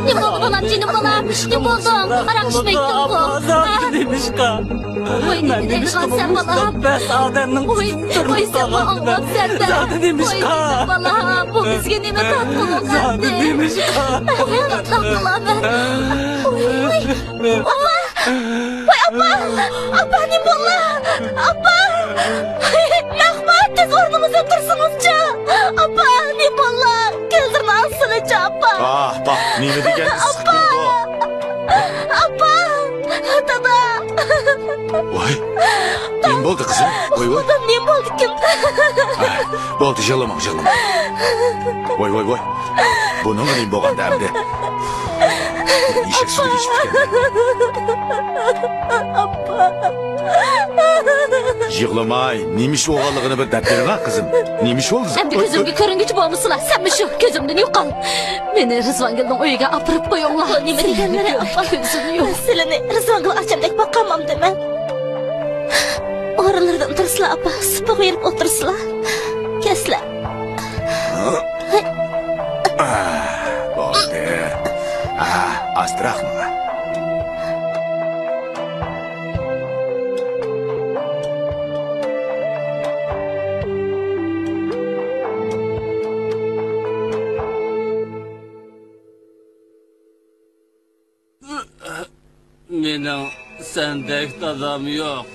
Nima bo'ldi bolam? Jinim bolam. Nima bo'ldi? Aroq ichmaydim-ku. Nimishqa? Voy, nima deyapsan bolam? Bas odamning Voy, sen Alloh senda. Zodi nimishqa? Bolam, bu bizga nima tatbiq Zodi nimishqa? Voy, apa! Apa nima bo'ldi? Apa! Rahmat, tez o'rnimizda tursingiz-chi. Apa, nima bo'ldi? Keldirma aslicha, apa. Bak, nima degan issiqlik bu? Apa! Dada! Voy, nima bo'ldi qizim? Voy, voy. Odam nima bo'ldi kim? Bo'ldi, yig'lama. Voy. Buning nima bo'lganda endi? Eshik suvga ichib ketgan. Yig'lamay, nima ish o'g'anligini bir deb bering, qizim. Nima ish bo'ldi? Endi ko'zimga ko'ringichi bo'lmasizlar. Sen shu ko'zimdan yo'qol. Meni Rizvongilning uyiga apirib qo'yinglar. Nima deganlari appa? Ko'zim yo'q. Sizlarni Rizvongil achamdek boqamam deman. Oralardan o'tirsizlar appa, sipoq yerib o'tirsizlar. Keslar. Bo'ldi. Astrahma. Mening sendek dadam yo'q.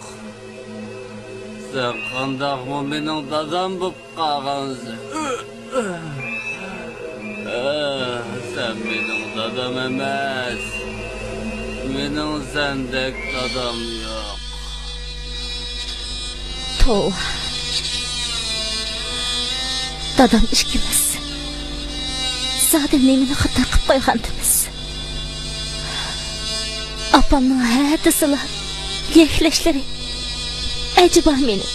Sen qandaqmi mening dadam bo'lib qolgansan? Sen mening dadam emas. Mening sendek dadam yo'q. Tov. Dadam ishkimiz. Zaten nemini xato qilib qo'ygandimiz. Apamning hadislar, yeklashlari. Acaba meni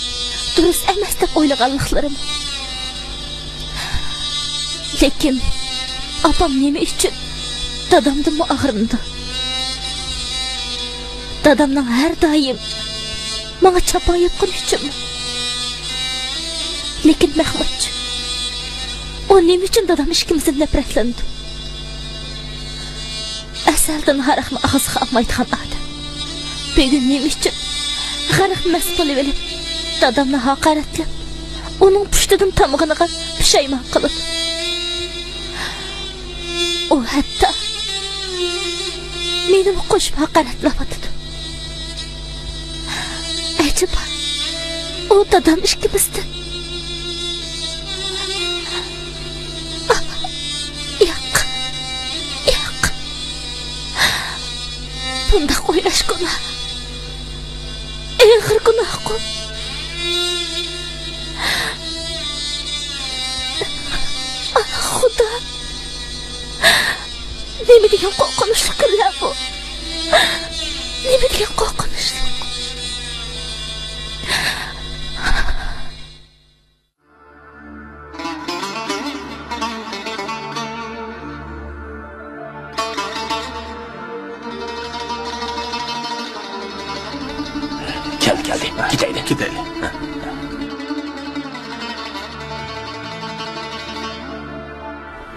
durust emas deb o'ylaganliklarim. Lekin apam nima uchun dadamdan og'rindi? Dadamning har doim menga chapa yopqani uchunmi? Lekin Mahmud, o nima uchun dadam ishkimizdan nafratlandi? Asaldan haraqni og'ziga olmaydigan odam. Bugun nima uchun g'arq mas'ul bo'lib dadamni haqoratlab, uning pushtidan tomog'ini pushaymon qilib. O hatto meni qo'shib haqoratlabdi. Acaba o dadam ishkimizdan bunda o'ylash gunoh. Og'ir gunoh-ku. Xudo. Nima degan qo'rqinchli kunlar bu? Nima degan qo'rqinchli? Geldi. Gideyli.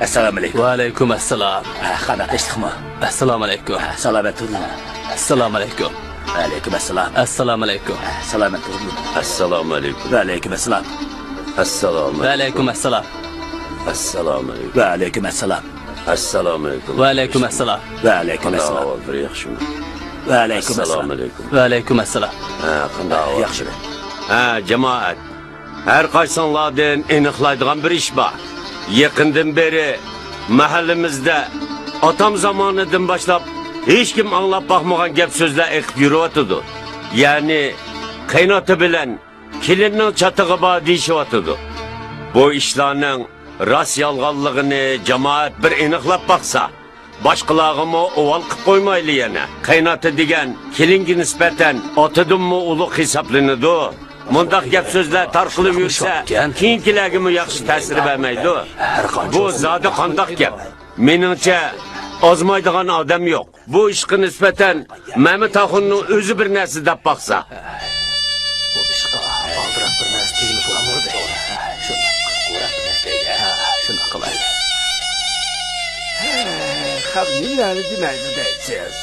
Assalamu alaikum. Va alaykum assalom. Xabar eshitdingmi? Assalomu alaykum. Salomat turing. Assalomu alaykum. Va alaykum assalom. Assalomu alaykum. Salomat turing. Assalomu alaykum. Va alaykum assalom. Assalomu Va alaykum assalom. Assalomu alaykum. Va alaykum assalom. Assalomu alaykum. Va alaykum assalom. Va alaykum assalom. Bir yaxshimi? Va alaykum Assalomu assalom. alaykum. Va alaykum assalom. Qanday? Yaxshi. Jamoat. Her qaysanlardan aniqlaydigan bir ish bor. Yaqindan beri mahallimizda otam zamonidan boshlab hech kim anglab baxmagan gap so'zlar eqib yuriyotdi. Ya'ni qaynota bilan kelinning chatig'i bor deyishyotdi. Bu ishlarning rost yolg'onligini jamoat bir aniqlab baqsa, boshqalarga o'val qilib qo'ymayli yana. Qaynota degan kelinga nisbatan otadimmi ulug' hisoblanadi. Mundaq gap so'zlar tarqalib yursa, keyingilarga yaxshi ta'sir bermaydi. Bu zodi qandoq gap? Meningcha ozmaydigan odam yo'q. Bu ishga nisbatan Mehmet Axunning o'zi bir narsa deb baqsa. Bu ishqa oldirab bir narsa tegib qo'yamadi. Shuni qilay. Ham nimalarni demaydi deysiz?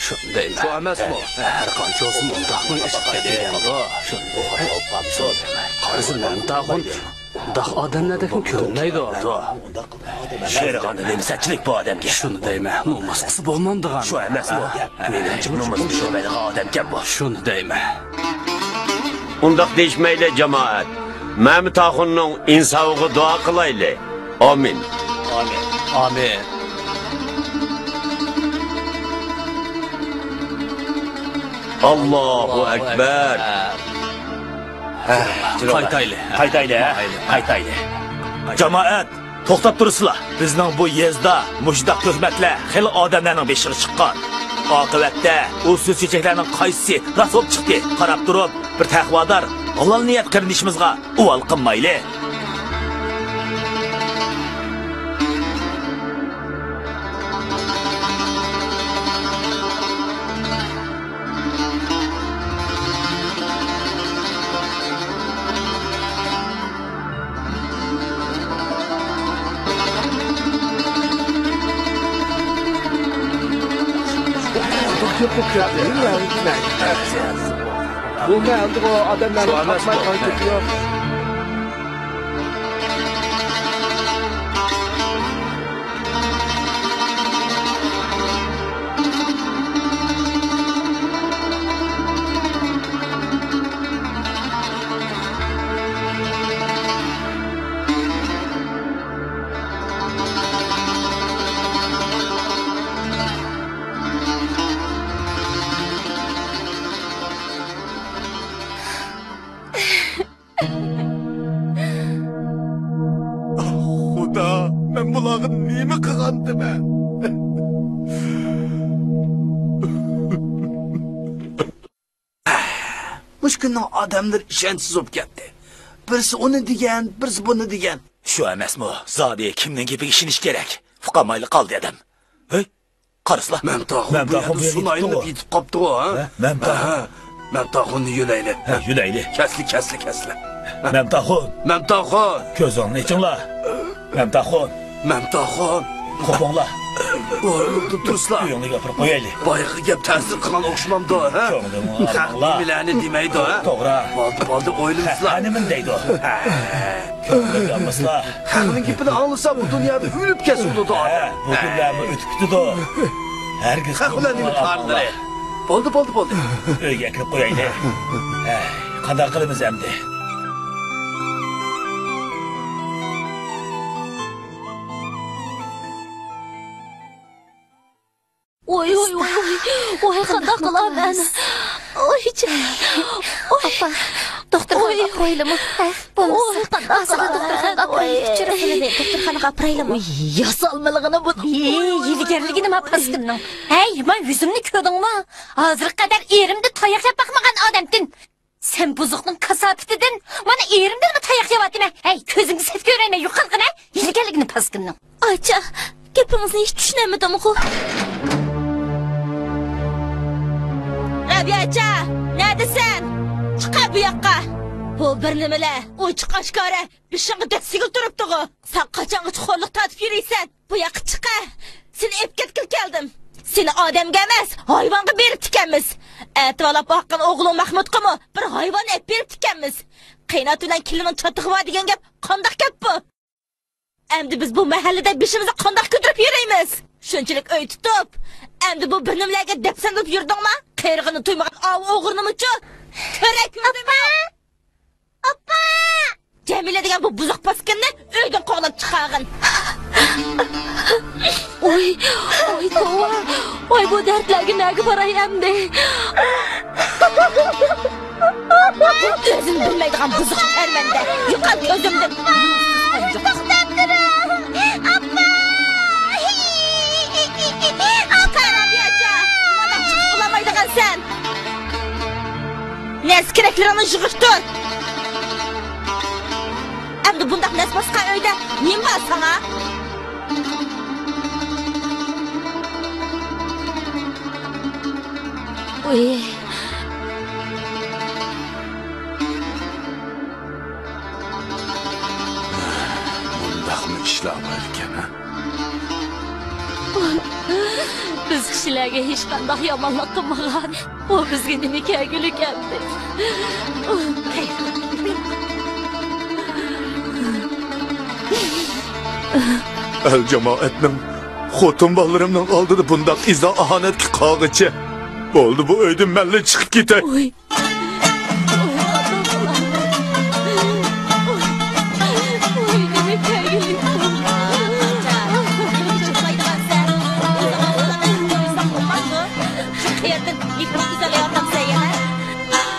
Shunday Shu emasmi? Har qanchasi mundaqmi ish qilganda, shuni o'qib so'raman. Hozir mundaqon undaq odamlardan ko'rinmaydi. Sherg'anda nemsatchilik bu odamga. Shuni deyman, nomusqisi bo'lmamdigan. Shu emasmi? Menimcha nomus tushunmaydigan odam gap bu. Shuni deyman. Undaq deyishmayli jamoat. Mehmet Axunning insofiga duo qilayli. Amin. Amin. Amin. Allahu akbar. Qaytaylı. Qaytaylı. Jamoat, to'xtab turasizlar. Bizning bu yezda mushdaq tuhmatlar xil odamlarning beshiga chiqqan. Oqibatda u so'z chechaklarning qaysi rost bo'lib chiqdi. Qarab turib, bir taqvodor halol niyat qilinishimizga uvol qilmayli. Bu ne aldı o adamlar atmaya kalkıyor. Ben bularga nima qilgandim ben? Muşkunning odamlar ishonchsiz bo'lib ketdi. Birisi uni degan, birisi buni degan. Shu emasmi? Zodi kimning gapiga ishonish kerak? Fuqamayli qoldi adam. Hey, qaraslar. Mamtaxon sunayni yetib qopdi-ku, ha? Mamtaxonni yulayli. Yulayli. Kasli. Mamtaxon. Ko'zingni ichinglar. Mamtaxon. Qo'ponglar. O'rnida turibsizlar. Uyingni gapirib qo'yaylik. Boyagi gap ta'sir qilgan o'xshamamdi, ha? Bilani demaydi, ha? To'g'ri. Bo'ldi, o'ylayapsizlar. Nima deydi? Ko'ngil yapmaslar. Haqning gapini anglasa bu dunyoda o'lib ketadi. Bu kunlarni o'tib ketdi. Hargiz haqlarni tarlari. Bo'ldi. Uyga kirib qo'yaylik. Qanday qilamiz endi? Oy, qanday qilaman? Opa, doktorxonaga qo'yilimi? Doktorxonaga qo'yilimi? Yasalmaligini bu. Yiligarligi nima paskinning? Hey, men yuzimni ko'rdingmi? Hozir qadar erimni tayoq yeb baqmagan odamdin. Sen buzuqning kasofatidan mana erimdan tayoq yeyaptimi? Hey, ko'zingni set ko'raymi? Yo'qolgina yiligarligini paskinning. Acha, gapingizni hech tushunmadim-ku. Rabiacha, neredesin? Çıkar bu yakka. Bu bir nimele, uçuk aşkara, bir şanı desigil durup tuğu. Sen kaçan uçukorluk tatıp yürüysen, bu yakı çıkar. Seni ep getkil geldim. Seni adem gelmez, hayvanı berip tikenmiz. Etivalap hakkın oğlun Mahmut'u mu? Bir hayvan ep berip tikenmiz. Kıynat ulan kilinin çatığı var diyen gep, kandak gep bu. Emdi biz bu mahallede bişimizi kandak götürüp yürüyemiz. Şunçilik öy tutup, emdi bu benimlerge depsenip yurdun mu? Kıyrığını tuymagan av oğurnum uçu. Körek yurdum mu? Appa! Cemile degen bu buzak paskınını öyden kovlap çıkargın. Oy, tova. Oy, bu dertlerge nergi parayı emdi. Özün bilmeydiğen buzak termende. Yukan gözümdün. Doktor durun. Appa! Sen nes kereklerini jığıştır. Emdi bundak nes başka öyde neyim var sana? Oy. Bundaq mı işler varken, ha? Biz kişilerge hiç qanday yamanlıq qılmagan. O bizge nime kelgülük emdi. El cemaatning xotin bolarimning oldida bundaq izo ahonatga qog'ichi. Bo'ldi, bu uydan malla chiqib ketay. Oy.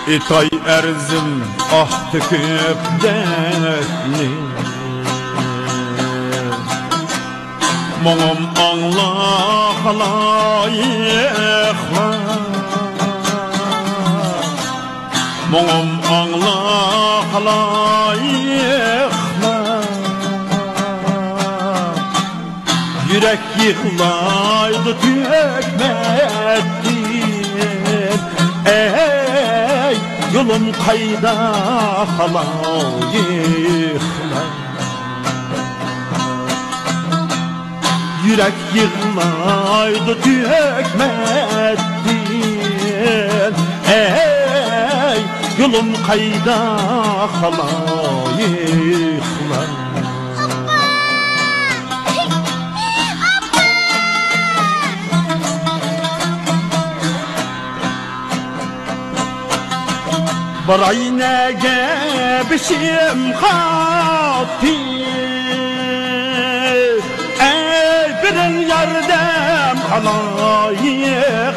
İtay erzim ah tüküp dertli Muğum anla halayıklar Muğum anla halayıklar Yürek yıklaydı tükmektir Ey yolum kayda halayıklar Yürek yığılaydı tükmektir Ey yolum kayda halayıklar Barayne gebişim hatir Ey birin yardem halayıklar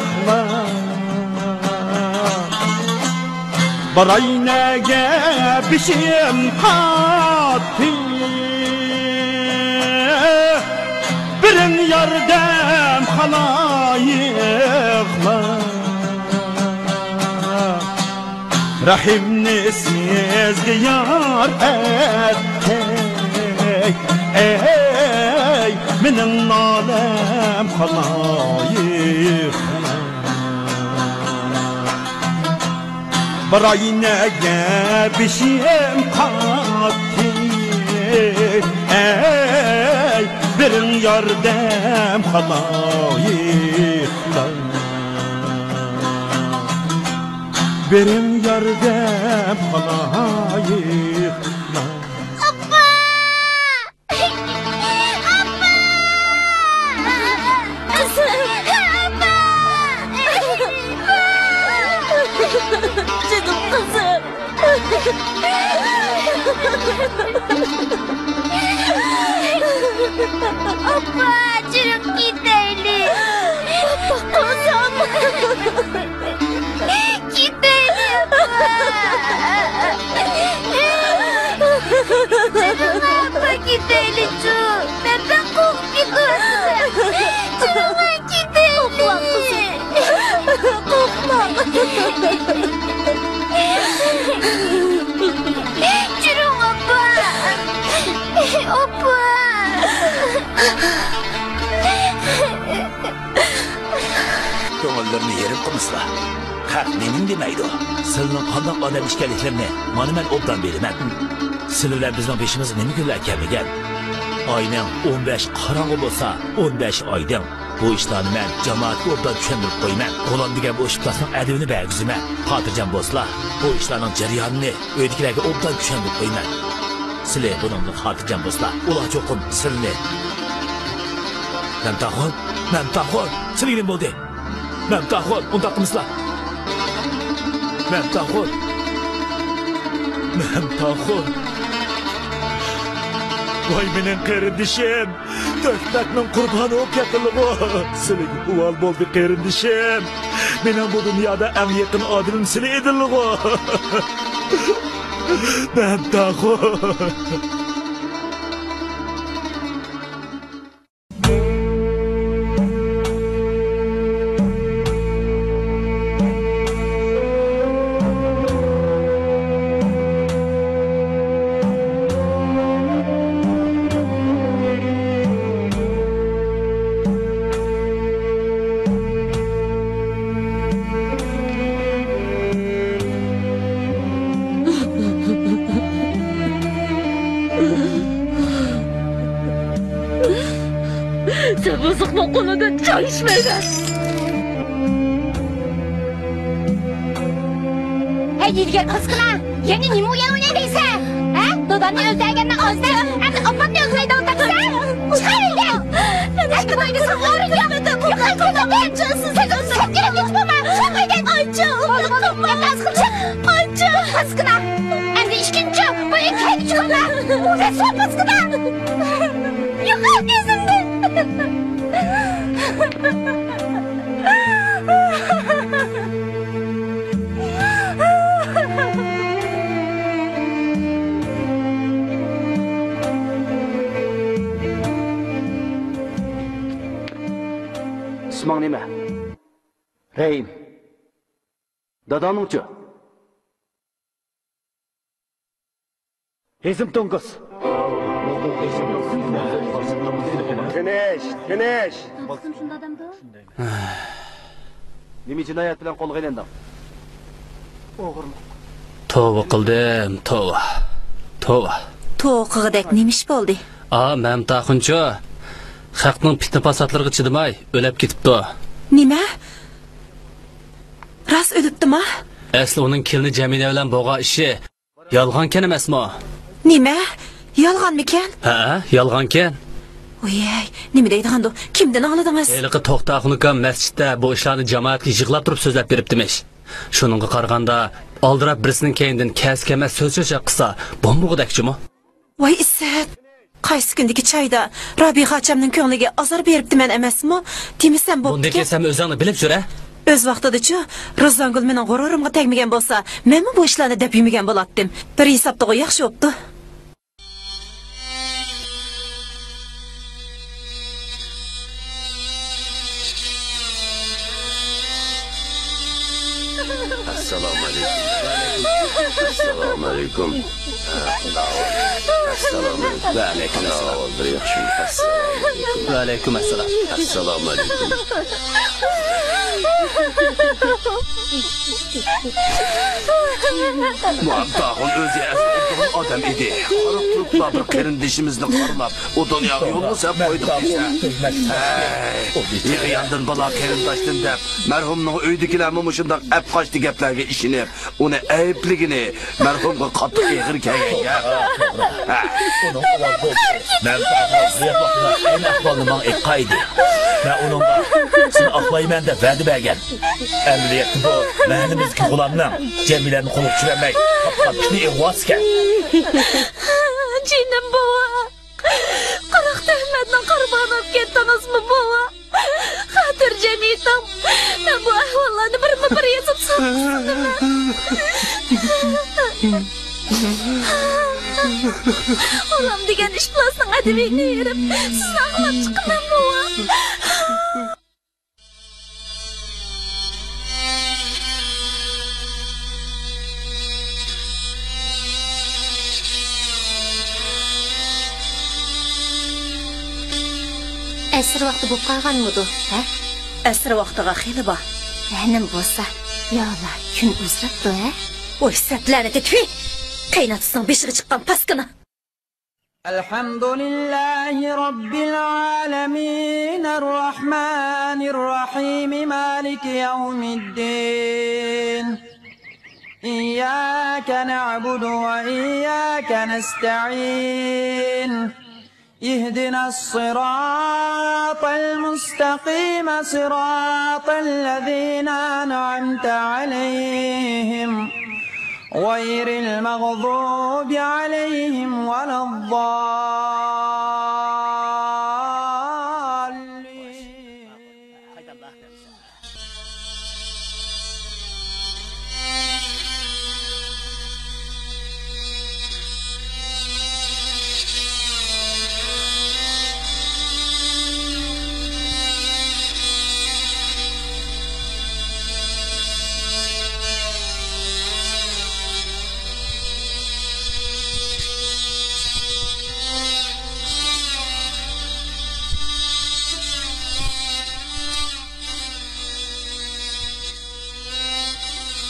Barayne gebişim hatir Birin yardem halayıklar Rahimni sizge yar ettik Ey minin nalem halayıklar Barayne gebişim katil Ey birin yardem halayıklar Benim yardem halayıklar Abba! Abba! Kızım! Abba! Canım kızım. Abba! Çürük gidelim. Kızım! Gidelim. Canım abla gidelim çok. Benden kork gidiyorsun. Canım gidelim. Korkma. Canım abla. Abla. Ko'ngillarni yerim qilmislar. Ha, mening demaydi. Sizning qanday odam ishkanliklarini mana men obdan beraman. Siz bilan bizning beshimiz nima kunlar kamigan? Oyning 15 qorong'i bo'lsa, 15 oydan bu ishlarni men jamoatga obdan tushuntirib qo'yman. Qo'lon degan bu ishlarning adabini bergiziman. Xotirjam bo'lsizlar. Bu ishlarning jarayonini o'ydikilarga obdan tushuntirib qo'yman. Sizlar buningni xotirjam bo'lsizlar. Ular cho'qim sizlarni. Mamtaxon, sizlar nima bo'ldi? Mamtaxon, unda qilmisizlar. Mamtaxon. Vay mening qarindishim. To'shakning qurboni o'p yaqinlig'i. Sizlarga uvol bo'ldi qarindishim. Mening bu dunyoda eng yaqin odonim sizlar edinlig'i. Mamtaxon. Sen bozukma konuda çay içmeden. Hey yirgen kızgına. Yeni nime uyanıyor neyse. Ha? Dodanı öldürgenden özler. Hem de apan ne özleydi o taksa. Çıkar elden. Aşkına öyle sen uğrun yapmadın. Yakın konuda ben cansın. Sen gerek hiç bana. Çık elden. Ayça. Oğlum kızgına. Ayça. Kızgına. Hem de işkinci. Bu iki hedi çıkana. Bu resul kızgına. Yukarı dizinde. isming nima? Rahim. Dadangchi? Esim To'ng'iz. Tinish. Nima jinoyat bilan qo'lga olinding? O'g'irlik. Tövbe qildim, tövbe. To'qig'idek nemish bo'ldi? Men taquncha haqning fitna fasadlariga chidamay o'lib ketibdi. Nima? Ras o'libdimi? Asli uning kelini Jamila bilan bo'lgan ishi yolg'onkan emasmi? Nima? Yolg'onmikan? Ha, yolg'onkan. Oyey, nima deydigandi? Kimdan oldingiz? Eliqi to'xtaqunukam masjidda bu ishlarni jamoatga yig'lab turib so'zlab beribdimish. Shuningga qaraganda oldirab birisining keyindan kas-kamas so'zcha qilsa, bombug'idakchimi? Voy Isat, qaysi kundagi choyda Rabiha achamning ko'ngliga azor beribdiman emasmi? Demisam bo'pti. Bunday kesam o'zingni bilib jur-a? O'z vaqtida-chi, Ro'zangul mening g'ururimga tegmagan bo'lsa, men bu ishlarni deb yemagan bo'lardim. Bir hisobda yaxshi bo'pti. Assalomu alaykum. Va alaykum assalom. Assalomu alaykum. Muhabbaqul o'zi odam edi. Qarab turiblar bir qarindishimizni qarmab, o dunyoga yo'lni sab qo'ydik desa. Yig'yandan bala qarindashdan deb marhumning uydagilarmi mushundaq apqochdi gaplarga ishinib, uni aybligini marhumga qattiq eg'ir kelganga. Men ahvolni aytqaydi. Men uningga seni oqlayman deb va'da bergan. Amaliyotda bu mahallimizga g'ulomning Jamilani qo'lga tushirmay, qattiqni evosga. Jinim bova. Qirq Ahmadning qurboni bo'lib ketdingizmi bova? Xotirjam etim. Men bu ahvollarni birma-bir yozib soldim. Olam degan ish bilan adabiyni yurib, sizni aqlab chiqaman bova. Asr vaqti bo'lib qolganmidi, ha? Asr vaqtiga xeli bor. Nim bo'lsa, yo'lar kun uzrabdi, ha? Voy satlarni titvi. Qaynatsang beshiga chiqqan paskina. Alhamdulillahi robbil alamin arrahmanir rahim maliki yawmiddin. İyyaka na'budu ve iyyaka nesta'in. اهدنا الصراط المستقيم صراط الذين أنعمت عليهم غير المغضوب عليهم ولا الضالين.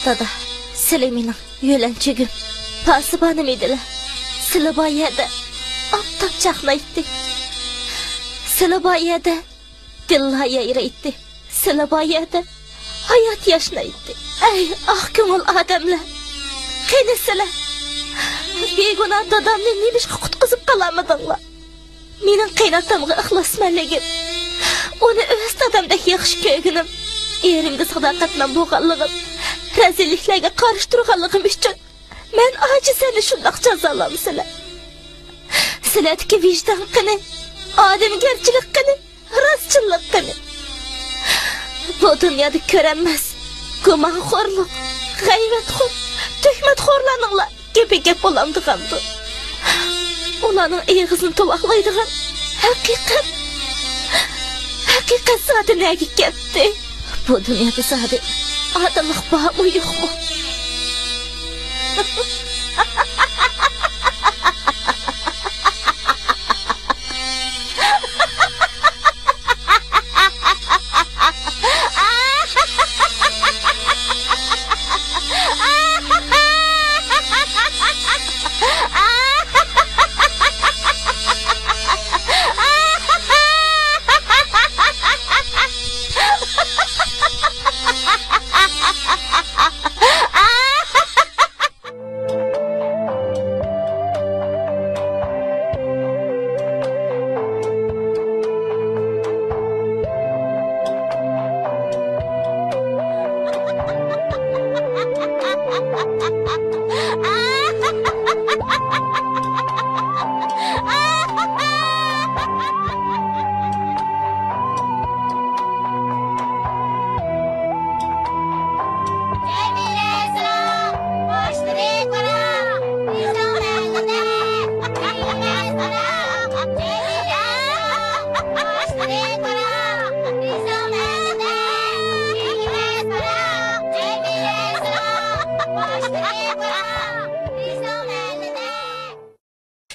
Dada, sizlar mening yo'lanchigim, pasibonim edilar. Sizlar bu yerda optoq chaqnaydi. Sizlar bu yerda dilla yayraydi. Sizlar bu yerda hayot yashnaydi. Ey ah ko'ngil odamlar, qani sizlar begunoh dadamni nimishqa qutqizib qolamadinglar? Mening qaynotamga ixlosmanligim, uni o'z dadamdek yaxshi ko'rganim, erimga sadoqatman bo'lganligim, rezilliklarga qarshi turganligim uchun men ojizani shundoq jazolamsizlar. Sizlardagi vijdon qani, odamgarchilik qani, rostchilik qani. Bu dunyoda ko'ranmas gumonxo'rlik, g'ayratxo'r, tuhmatxo'rlarning gap bo'lamdigandi. Ularning eg'izini tovoqlaydigan haqiqat haqiqat zoti nega ketdi? Bu dunyoda zodi odamlik bormi yo'qmi?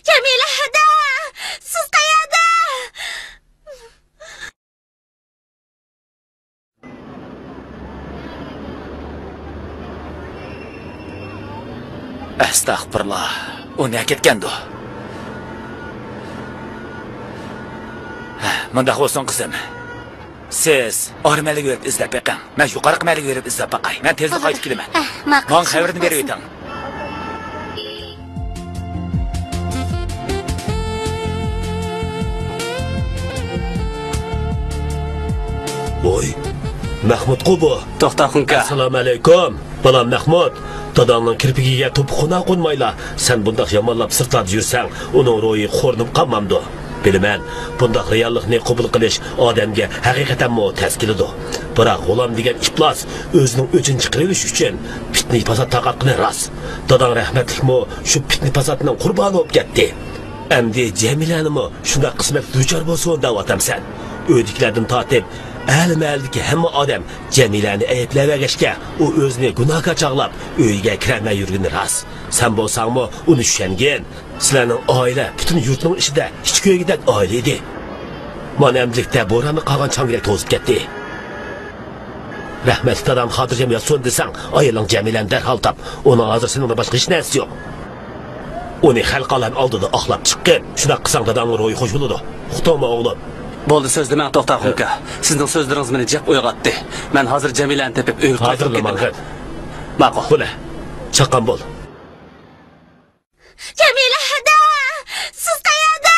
Jamila hada! Siz qayerda? Astagfirullah. O ne ketgandi? Mundaq bo'lsin qizim. Siz ormali yo'lib izlab beqing. Men yuqori qimali yo'lib izlab baqay. Men tezlik qaytib kelaman. Men xabarini berib o'ting. Boy, Mahmud qo'bu. To'xta xunka. Assalomu alaykum. Balam Mahmud. Dadamning kirpigiga to'piqona qo'ymayla. Sen bundaq yomonlab sirtlab yursang, uning ro'yi xo'rnib qolmamdi. Bilaman, bundaq reallikni qabul qilish odamga haqiqatan mo taskilidir. Biroq g'olam degan iflos o'zining o'chini chiqarish uchun fitni fasod taqatqini ras. Dadam rahmatlikmo shu fitni fasodning qurboni bo'lib ketdi. Endi Jamilanimi shunday qismat duchor bo'lsin deb atamsan. O'diklardan tortib Əl-məlidiki həmmə adam Cəmiləni əyibləvəgəşkə o özünü günahka çağlab öyüge kirəmə yürgünü ras. Sən bolsanmı onu düşəngin. Sizlərin ailə bütün yurtun işi də hiç köyə gidək ailə idi. Mana əmdilikdə boranı qalğan çangirək tozub getdi. Rəhmətli adam xatircəm yatsun desən ayılan Cəmiləni dərhal tap. Onun hazır seninle başqa heç nəsi yox. Onu xalq alan aldıda axlab çıxqın. Şuna qısan dadamın royu xoş buludu. Uxtama oğlum. Bo'ldi so'z demang to'xta xunka. Sizning so'zlaringiz meni jaq uyg'otdi. Men hozir Jamilani tepib uyga qaytib ketaman. Ma'qul. Bo'la. Chaqqan bo'l. Jamila hada! Siz qayerda?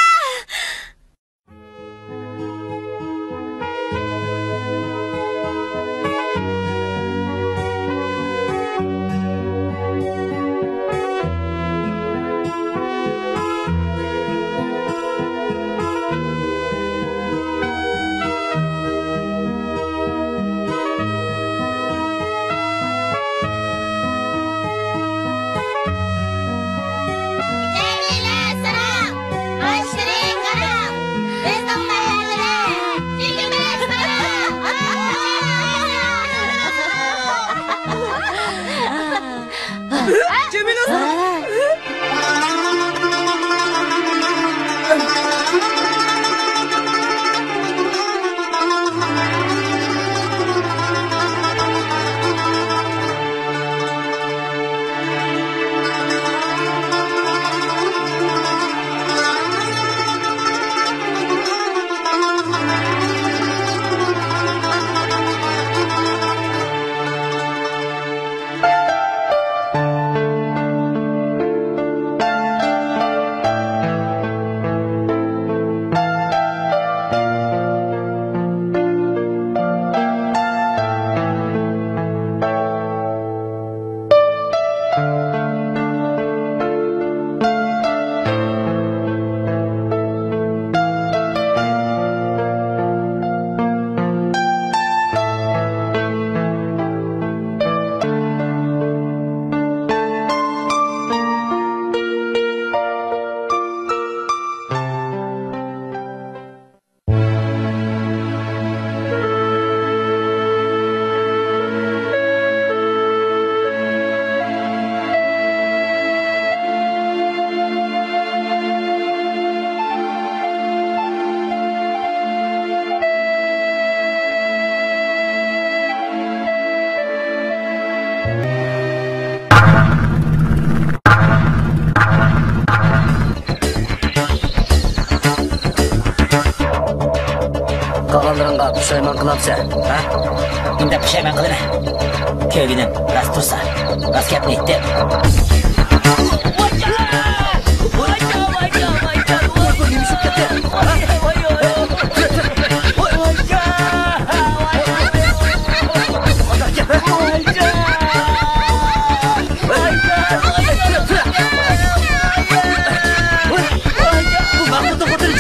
qilganға pushaymon qilyapsan, ha? Unda pushaymon qilma. Kelginim, rost tursa, rost gapni aytdim.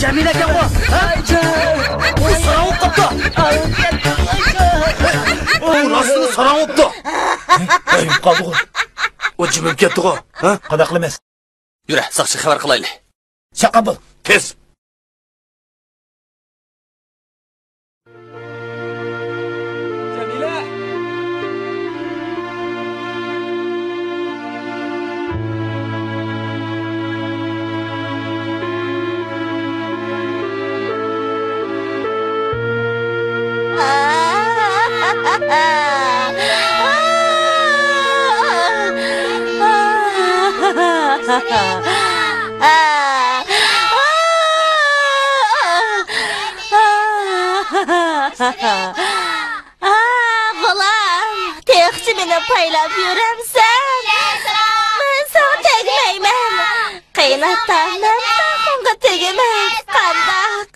Jamila ekan bu. Oy, sarang qopdi. Oy, rostini sarang qopdi. Ey, qoldi. O jimib ketdi-ku, ha? Qada qilmas. Yura, saqchi xabar qilaylik. Chaqqa bo'l. Tez. Jamila. Bolam, texçi meni paylab yuramsan. Men sana tegmayman. Qaynatamdan taxonga tegaman. Qandaq?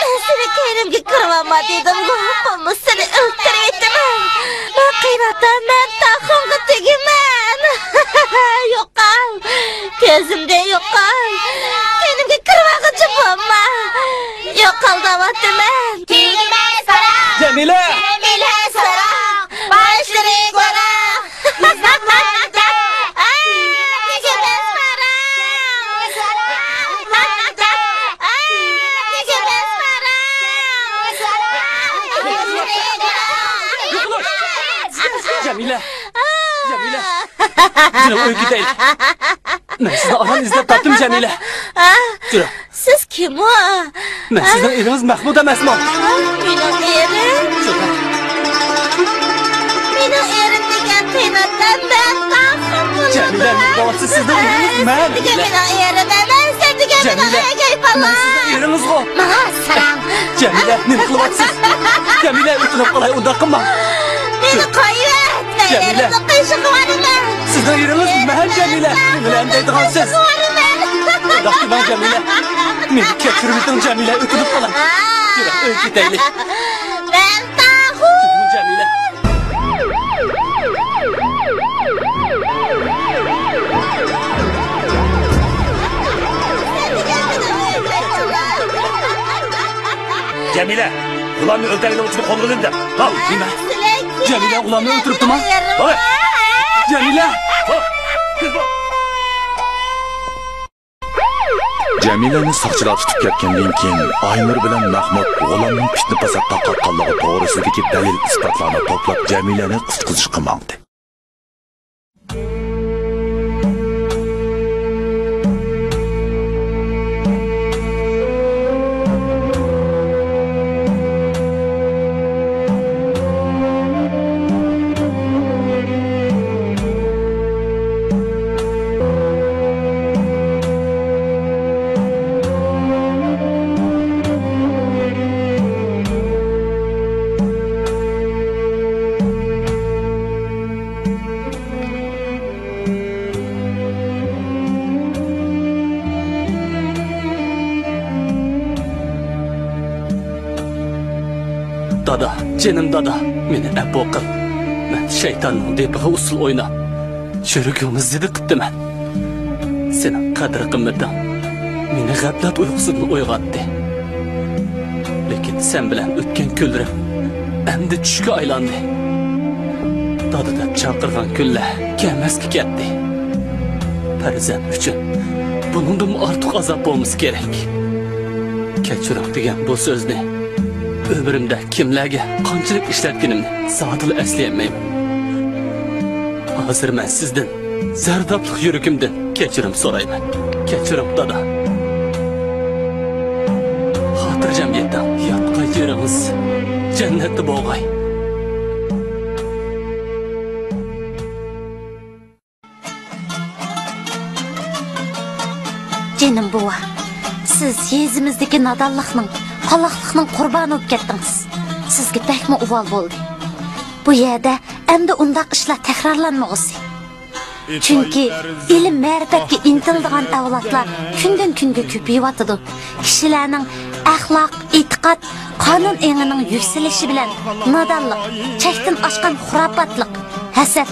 Men seni keynimga kirmama dedim-ku, ammo seni o'ltirib aytaman. Men qaynatamdan taxonga tegaman. Yo'qol, ko'zimda yo'qol. Keynimga kirmoqchi bo'lma. Yo'qol deyapman. Tegmay sara. Jamila! Jamila sara. Başları gora. Jamila! Jamila! Jura, uy ketaylik. Men sizni onam izlab topdim, Jamila. Jura. Siz kim o? Men sizning eringiz Mahmud emasman. Mening erim. Jura. Mening erim degan qiymatdan men taqsim bo'ldim. Jamila, bolasi sizning eringiz men. Mening erim emas, sen degan Jamila. pala. Sizning eringiz bu. Salam. Jamila, nima qilyapsiz? Jamila, o'tinib qolay, unda qilma. Meni qo'yib, Jamila. erimni qiyshiq qilaman. Sizning eringiz men, Jamila. Nima deydigansiz? Rahmat Jamila. Meni kechirib o'ting, Jamila, o'tinib qolay. Jura, uy ketaylik. Men tahu. Jamila. Jamila, ularni o'ltirgan uchun qo'lg'ilindi. Qol, nima? Jamila ularni o'tiribdimi? Hoy! Jamila! Jamilani saqchilar tutib ketgandan keyin Aynur bilan Mahmud g'ulomning fitna fasod taqatqanligi to'g'risidagi dalil isbotlarni to'plab Jamilani qutqizishga mangdi. Dada, canım dada, meni afo qil. Men shaytonning depiga usul o'ynab, shurugimiz zidi qildim men. Sening qadr qimmating meni g'aflat uyqusidan uyg'otdi. Lekin sen bilan o'tgan kunlarim endi tushga aylandi. Dada deb chaqirgan kunlar kelmasga ketdi. Farzand uchun bundan ortiq azob bo'lmasa kerak. Kechirim degan bu so'zni ömrümde kimlerge qanchalik ishlatganimni zotli eslayolmayman. Hozir men sizdan zardobli yuragimdan kechirim so'rayman. Kechirim dada. Xotirjamlikdan yotgan yeringiz jannatda bo'lg'ay. Canım buva, siz yezimizdeki nadallıqның, qalaqlıqның qurbani bo'lib ketdingiz. sizga bakma uval bo'ldi. Bu yerda endi undaq ishlar takrorlanmoqsi. Chunki ilm ma'rifatga intiladigan avlodlar kundan kunga ko'payyotdi. Kishilarning axloq, e'tiqod, qonun engining yuksalishi bilan nodonlik, chekdan oshgan xurofotlik, hasad,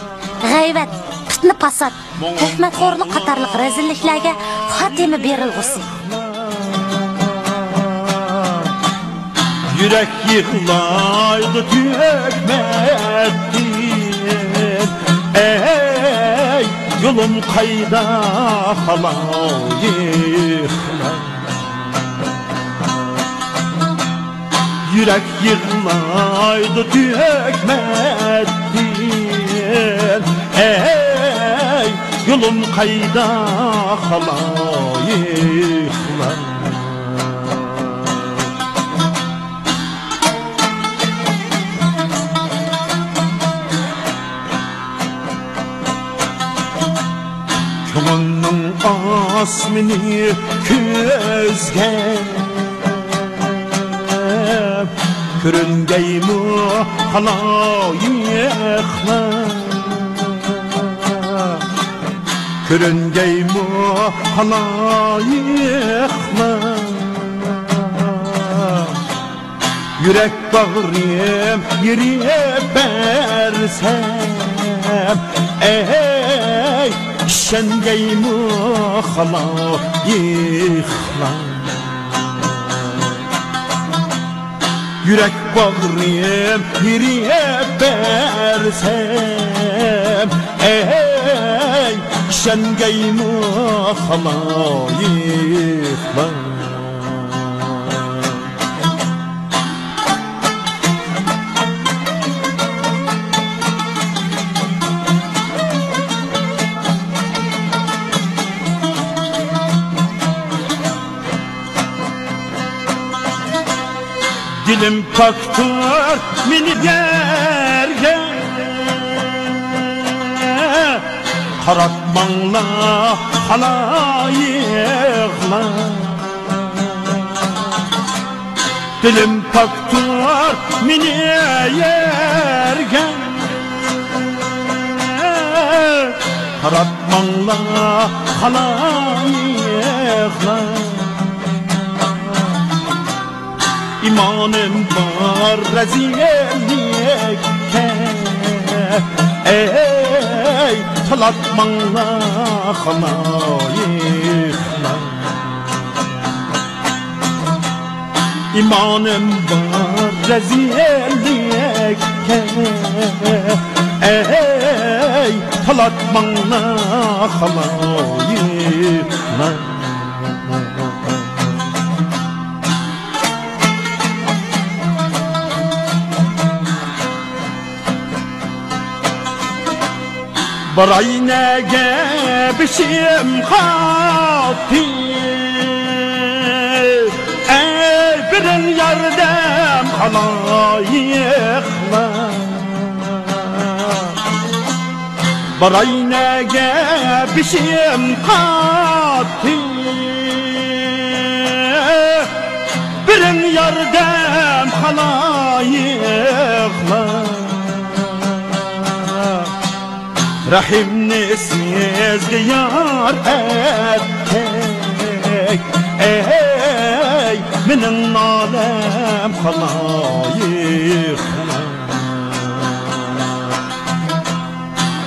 g'ayvat, fitna fasod, tuhmatxo'rlik qatorliq razilliklarga xotima berilg'usi. Yürek yıklaydı tükmektin. Ey yolum kayda halayıklar. Yürek yıklaydı tükmektin. Ey yolum kayda halayıklar. Köngülnün asmini közgep Körüngeymi halayıklar Körüngeymi halayıklar Yürek bağrım yeriye bersem Ey şengeymi halayıklar Yürek bağrım yeriye bersem Ey şengeymi halayıklar Dilim paktır mini derge Karatmanla halayıklar Dilim paktır mini yerge Karatmanla halayıklar İmanım var rezillikte Ey talatmanla halayıklar İmanım var rezillikte Ey talatmanla halayıklar Barayne'ge bişim hatir Ey birin yardem halayıklar Barayne'ge bişim hatir Birin yardem halayıklar Rahimni sizge yar ettek Ey minin alem halayıklar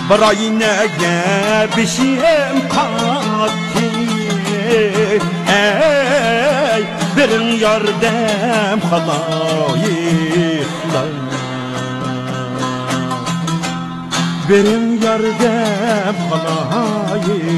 Barayne'ge bişim katil Ey birin yardem halayıklar Benim yardem halayıklar